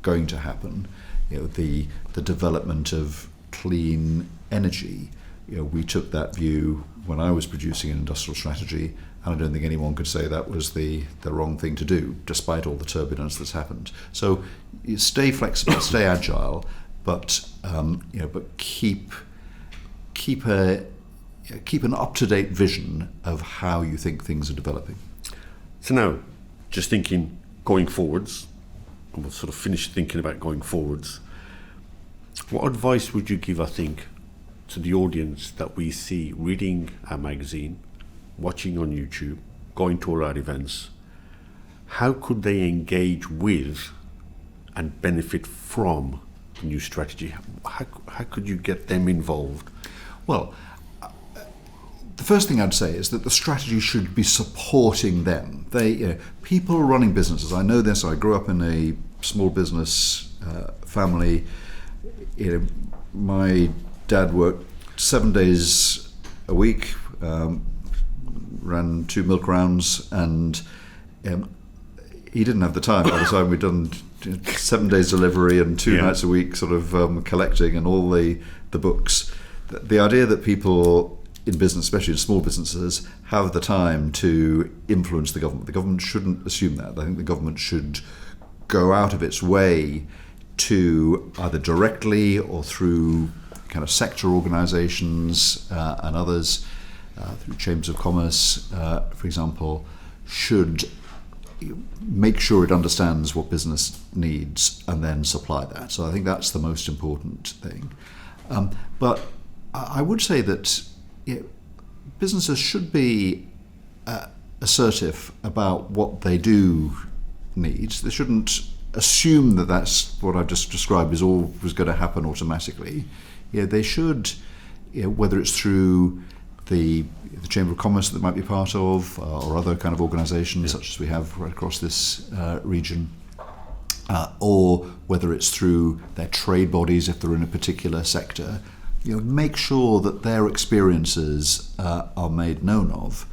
Speaker 2: going to happen. The development of clean energy. We took that view when I was producing an industrial strategy, and I don't think anyone could say that was the wrong thing to do, despite all the turbulence that's happened. So you stay flexible, stay agile, but keep an up-to-date vision of how you think things are developing.
Speaker 1: So now, just thinking going forwards, and we'll sort of finish thinking about going forwards, what advice would you give, I think, to the audience that we see reading our magazine, watching on YouTube, going to all our events? How could they engage with and benefit from the new strategy? How could you get them involved?
Speaker 2: Well, the first thing I'd say is that the strategy should be supporting them. People running businesses, I know this, I grew up in a small business family. My dad worked 7 days a week, ran 2 milk rounds, and he didn't have the time by the time we'd done 7 days delivery and 2 nights a week sort of collecting and all the books. The idea that people in business, especially in small businesses, have the time to influence the government. The government shouldn't assume that. I think the government should go out of its way to either directly or through kind of sector organisations and others, through chambers of commerce, for example, should make sure it understands what business needs and then supply that. So I think that's the most important thing. But I would say that businesses should be assertive about what they do need. They shouldn't assume that that's what I've just described is always going to happen automatically. They should, whether it's through the Chamber of Commerce that they might be part of, or other kind of organisations such as we have right across this region, or whether it's through their trade bodies if they're in a particular sector, make sure that their experiences are made known of.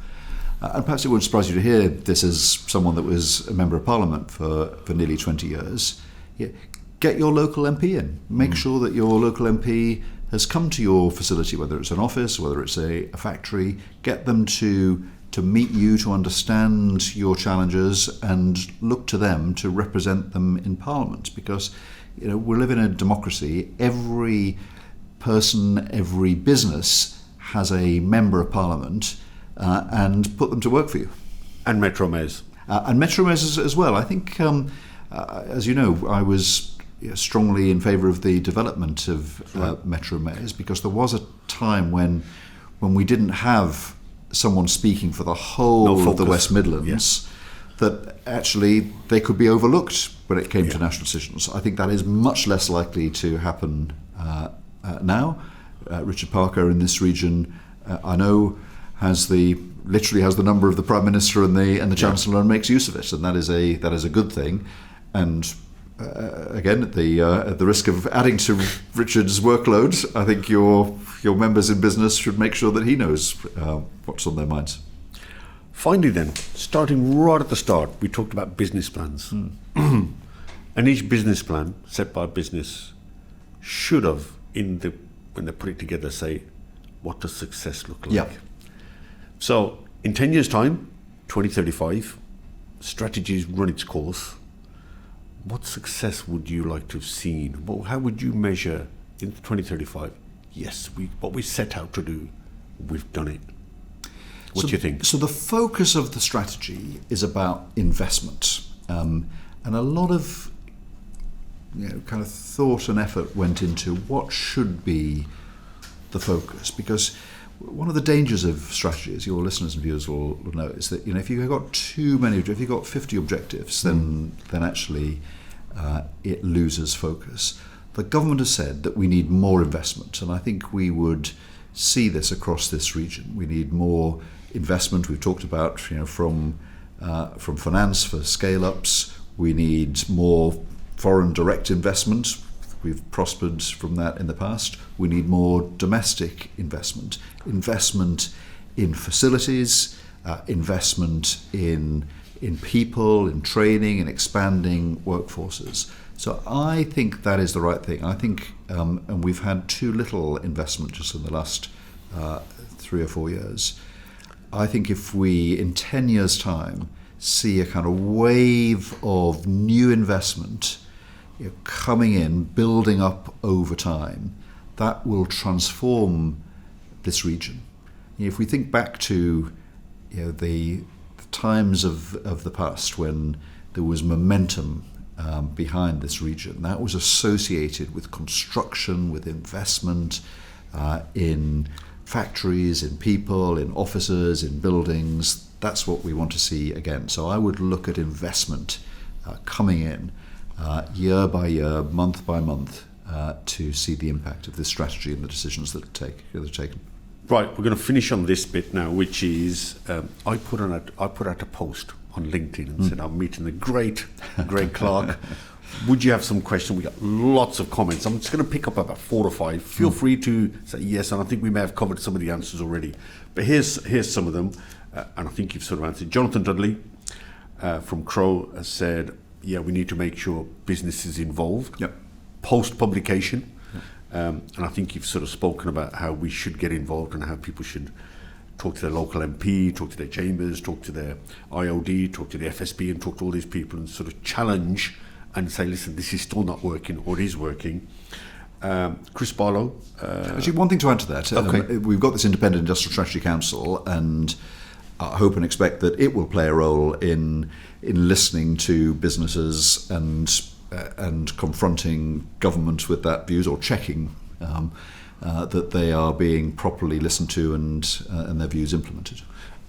Speaker 2: and perhaps it won't surprise you to hear this as someone that was a member of Parliament for nearly 20 years. Yeah, get your local MP in. Make sure that your local MP has come to your facility, whether it's an office, whether it's a factory. Get them to meet you, to understand your challenges, and look to them to represent them in Parliament. Because we live in a democracy. Every person, every business has a member of Parliament, and put them to work for you.
Speaker 1: And Metro Mayors.
Speaker 2: And Metro Mayors as well. I think, as you know, I was strongly in favour of the development of Metro Mayors, because there was a time when we didn't have someone speaking for the whole of the West Midlands, that actually they could be overlooked when it came to national decisions. I think that is much less likely to happen now. Richard Parker in this region, I know, literally has the number of the Prime Minister and the Chancellor, and makes use of it, and that is a good thing. And again, at the risk of adding to Richard's workload, I think your members in business should make sure that he knows what's on their minds.
Speaker 1: Finally then, starting right at the start, we talked about business plans. And each business plan set by a business should have, when they put it together, say, what does success look like? Yep. So in 10 years' time, 2035, strategy's run its course. What success would you like to have seen? How would you measure in 2035? Yes, what we set out to do, we've done it. What do you think?
Speaker 2: So the focus of the strategy is about investment, and a lot of kind of thought and effort went into what should be the focus. Because one of the dangers of strategy, as your listeners and viewers will know, is that if you've got too many, if you've got 50 objectives, then actually it loses focus. The government has said that we need more investment, and I think we would see this across this region. We need more investment. We've talked about from finance for scale-ups. We need more foreign direct investment. We've prospered from that in the past. We need more domestic investment in facilities, investment in people, in training, in expanding workforces. So I think that is the right thing. I think, and we've had too little investment just in the last 3 or 4 years. I think if we, in 10 years' time, see a kind of wave of new investment coming in, building up over time, that will transform this region. If we think back to the times of the past when there was momentum behind this region, that was associated with construction, with investment in factories, in people, in offices, in buildings. That's what we want to see again. So I would look at investment coming in year by year, month by month, to see the impact of this strategy and the decisions that are taken.
Speaker 1: Right, we're going to finish on this bit now, which is I put out a post on LinkedIn and said I'm meeting the great Greg Clark. Would you have some questions? We got lots of comments. I'm just going to pick up about 4 or 5. Feel free to say yes, and I think we may have covered some of the answers already. But here's some of them, and I think you've sort of answered. Jonathan Dudley from Crow has said, yeah, we need to make sure business is involved.
Speaker 2: Yep.
Speaker 1: Post-publication. And I think you've sort of spoken about how we should get involved and how people should talk to their local MP, talk to their chambers, talk to their IOD, talk to the FSB, and talk to all these people and sort of challenge and say, listen, this is still not working, or it is working. Chris Barlow.
Speaker 2: Actually, one thing to add to that.
Speaker 1: Okay.
Speaker 2: We've got this Independent Industrial Strategy Council, and I hope and expect that it will play a role in listening to businesses and confronting government with that views, or checking that they are being properly listened to and their views implemented.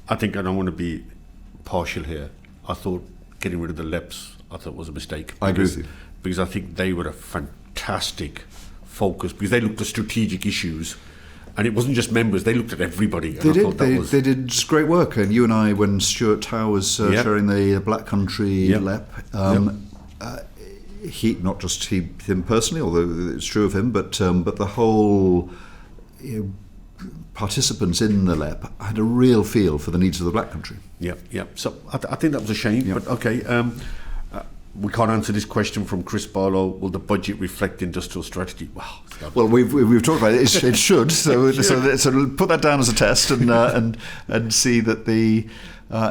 Speaker 1: I think I don't want to be partial here. I thought getting rid of the LEPs, I thought was a mistake.
Speaker 2: I agree with you.
Speaker 1: Because I think they were a fantastic focus, because they looked at strategic issues, and it wasn't just members, they looked at everybody.
Speaker 2: They did great work, and you and I, when Stuart Tower was sharing the Black Country LEP, he, not just him personally, although it's true of him, but the whole participants in the LEP had a real feel for the needs of the Black Country.
Speaker 1: Yeah. So I think that was a shame, but okay. We can't answer this question from Chris Barlow. Will the budget reflect industrial strategy? Wow.
Speaker 2: Well, we've talked about it. It should. So put that down as a test and see that the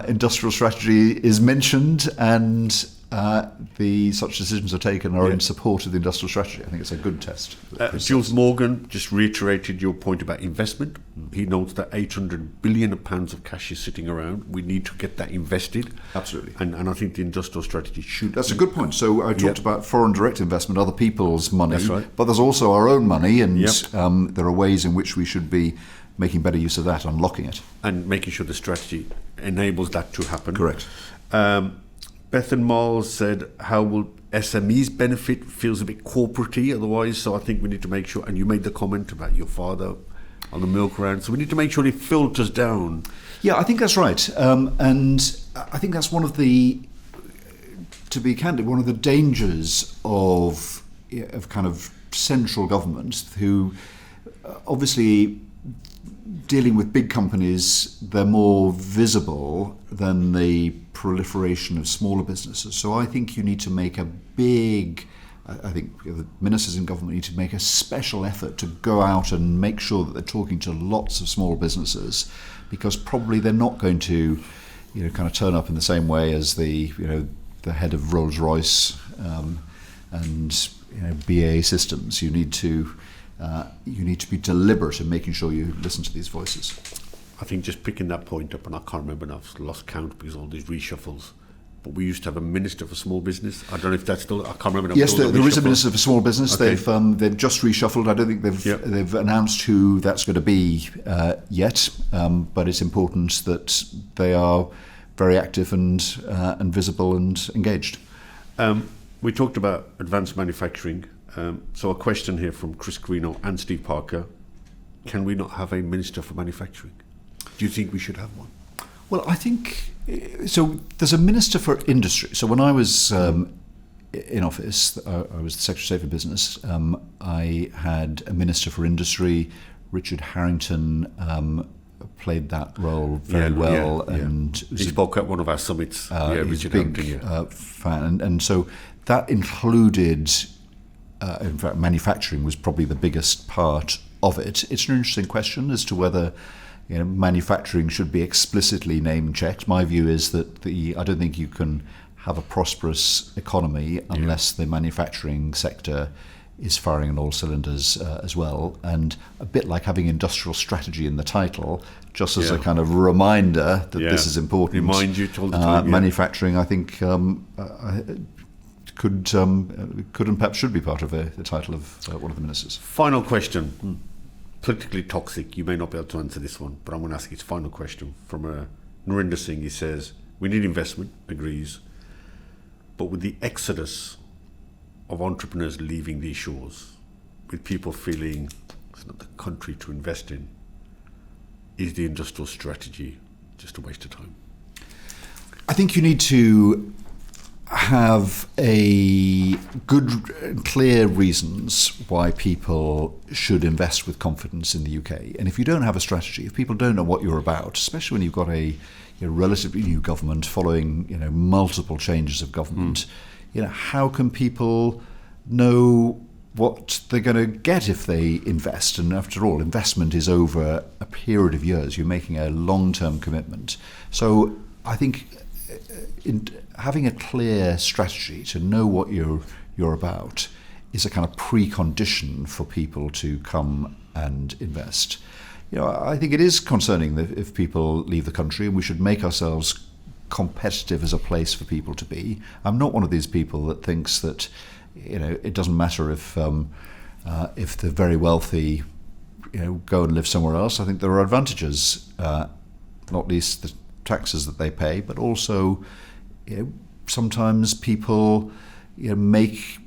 Speaker 2: industrial strategy is mentioned and such decisions are taken are in support of the industrial strategy. I think it's a good test.
Speaker 1: Jules Morgan just reiterated your point about investment. He notes that £800 billion of cash is sitting around. We need to get that invested.
Speaker 2: Absolutely.
Speaker 1: And I think the industrial strategy should...
Speaker 2: That's a good point. So I talked about foreign direct investment, other people's money.
Speaker 1: That's right.
Speaker 2: But there's also our own money, and there are ways in which we should be making better use of that, unlocking it.
Speaker 1: And making sure the strategy enables that to happen.
Speaker 2: Correct.
Speaker 1: Bethan Miles said, how will SMEs benefit? Feels a bit corporate-y otherwise, so I think we need to make sure, and you made the comment about your father on the milk round, so we need to make sure it filters down.
Speaker 2: Yeah, I think that's right. And I think that's one of the, to be candid, one of the dangers of kind of central government, who obviously dealing with big companies, they're more visible than the proliferation of smaller businesses. So I think you need to make I think the ministers in government need to make a special effort to go out and make sure that they're talking to lots of small businesses, because probably they're not going to, kind of turn up in the same way as the head of Rolls-Royce and BAE Systems. You need to be deliberate in making sure you listen to these voices.
Speaker 1: I think just picking that point up, and I can't remember now, I've lost count because of all these reshuffles, but we used to have a minister for small business. I don't know if that's still, I can't remember now.
Speaker 2: Yes, there is a minister for small business. Okay. They've just reshuffled. I don't think they've announced who that's going to be yet, but it's important that they are very active and visible and engaged.
Speaker 1: We talked about advanced manufacturing. So a question here from Chris Greeno and Steve Parker. Can we not have a Minister for Manufacturing? Do you think we should have one?
Speaker 2: Well, I think... So there's a Minister for Industry. So when I was in office, I was the Secretary of State for Business. I had a Minister for Industry. Richard Harrington played that role very well. And
Speaker 1: he spoke at one of our summits. Richard Harrington.
Speaker 2: Fan. And so that included... in fact, manufacturing was probably the biggest part of it. It's an interesting question as to whether manufacturing should be explicitly name-checked. My view is that I don't think you can have a prosperous economy unless the manufacturing sector is firing on all cylinders as well. And a bit like having industrial strategy in the title, just as a kind of reminder that this is important.
Speaker 1: Remind you all the time.
Speaker 2: Manufacturing, I think... could and perhaps should be part of the title of one of the ministers.
Speaker 1: Final question. Politically toxic. You may not be able to answer this one, but I'm going to ask his final question from Narinder Singh. He says, we need investment, agrees, but with the exodus of entrepreneurs leaving these shores, with people feeling it's not the country to invest in, is the industrial strategy just a waste of time?
Speaker 2: I think you need to have a good, clear reasons why people should invest with confidence in the UK. And if you don't have a strategy, if people don't know what you're about, especially when you've got a relatively new government following multiple changes of government, how can people know what they're going to get if they invest? And after all, investment is over a period of years. You're making a long-term commitment. So I think having a clear strategy to know what you're about is a kind of precondition for people to come and invest. I think it is concerning that if people leave the country, and we should make ourselves competitive as a place for people to be. I'm not one of these people that thinks that it doesn't matter if the very wealthy go and live somewhere else. I think there are advantages, not least the taxes that they pay, but also sometimes people make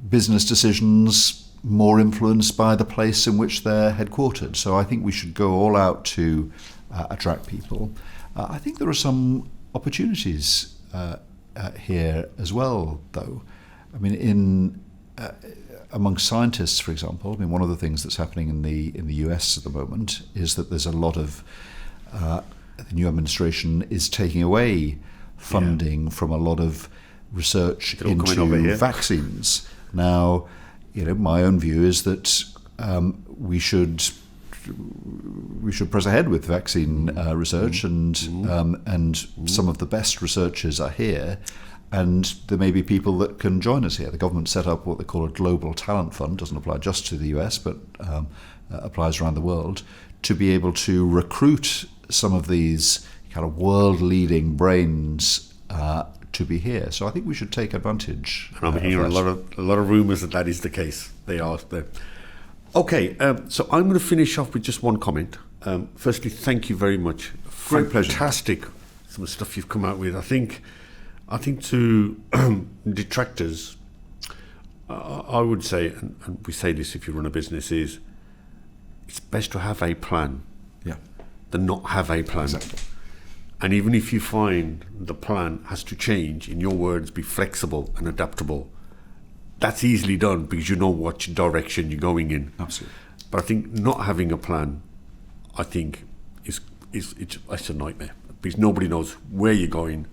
Speaker 2: business decisions more influenced by the place in which they're headquartered. So I think we should go all out to attract people. I think there are some opportunities here as well, though. I mean, among scientists, for example, I mean, one of the things that's happening in the US at the moment is that there's a lot of the new administration is taking away funding from a lot of research into vaccines. Now, my own view is that we should press ahead with vaccine research, and some of the best researchers are here, and there may be people that can join us here. The government set up what they call a global talent fund, doesn't apply just to the US, but applies around the world, to be able to recruit some of these kind of world-leading brains to be here. So I think we should take advantage.
Speaker 1: And I'm hearing a lot of rumours that is the case. They are there. Okay, so I'm going to finish off with just one comment. Firstly, thank you very much.
Speaker 2: Great pleasure.
Speaker 1: Fantastic, some of the stuff you've come out with. I think to detractors, I would say, and we say this if you run a business, is it's best to have a plan than not have a plan.
Speaker 2: Exactly.
Speaker 1: And even if you find the plan has to change, in your words, be flexible and adaptable, that's easily done because you know what direction you're going in.
Speaker 2: Absolutely.
Speaker 1: But I think not having a plan, I think, it's a nightmare because nobody knows where you're going,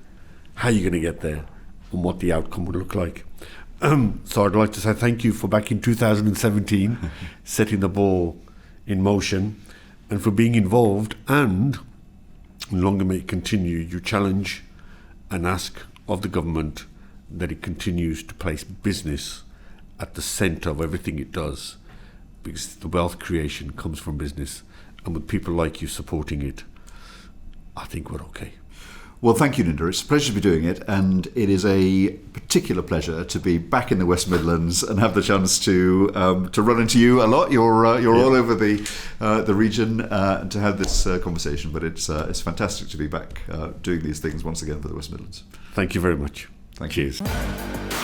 Speaker 1: how you're going to get there, and what the outcome would look like. So I'd like to say thank you for back in 2017 setting the ball in motion and for being involved, and longer may it continue, you challenge and ask of the government that it continues to place business at the centre of everything it does, because the wealth creation comes from business, and with people like you supporting it, I think we're okay.
Speaker 2: Well, thank you, Ninder. It's a pleasure to be doing it, and it is a particular pleasure to be back in the West Midlands and have the chance to run into you a lot. You're all over the region and to have this conversation. But it's fantastic to be back doing these things once again for the West Midlands.
Speaker 1: Thank you very much.
Speaker 2: Thank you.
Speaker 1: Cheers.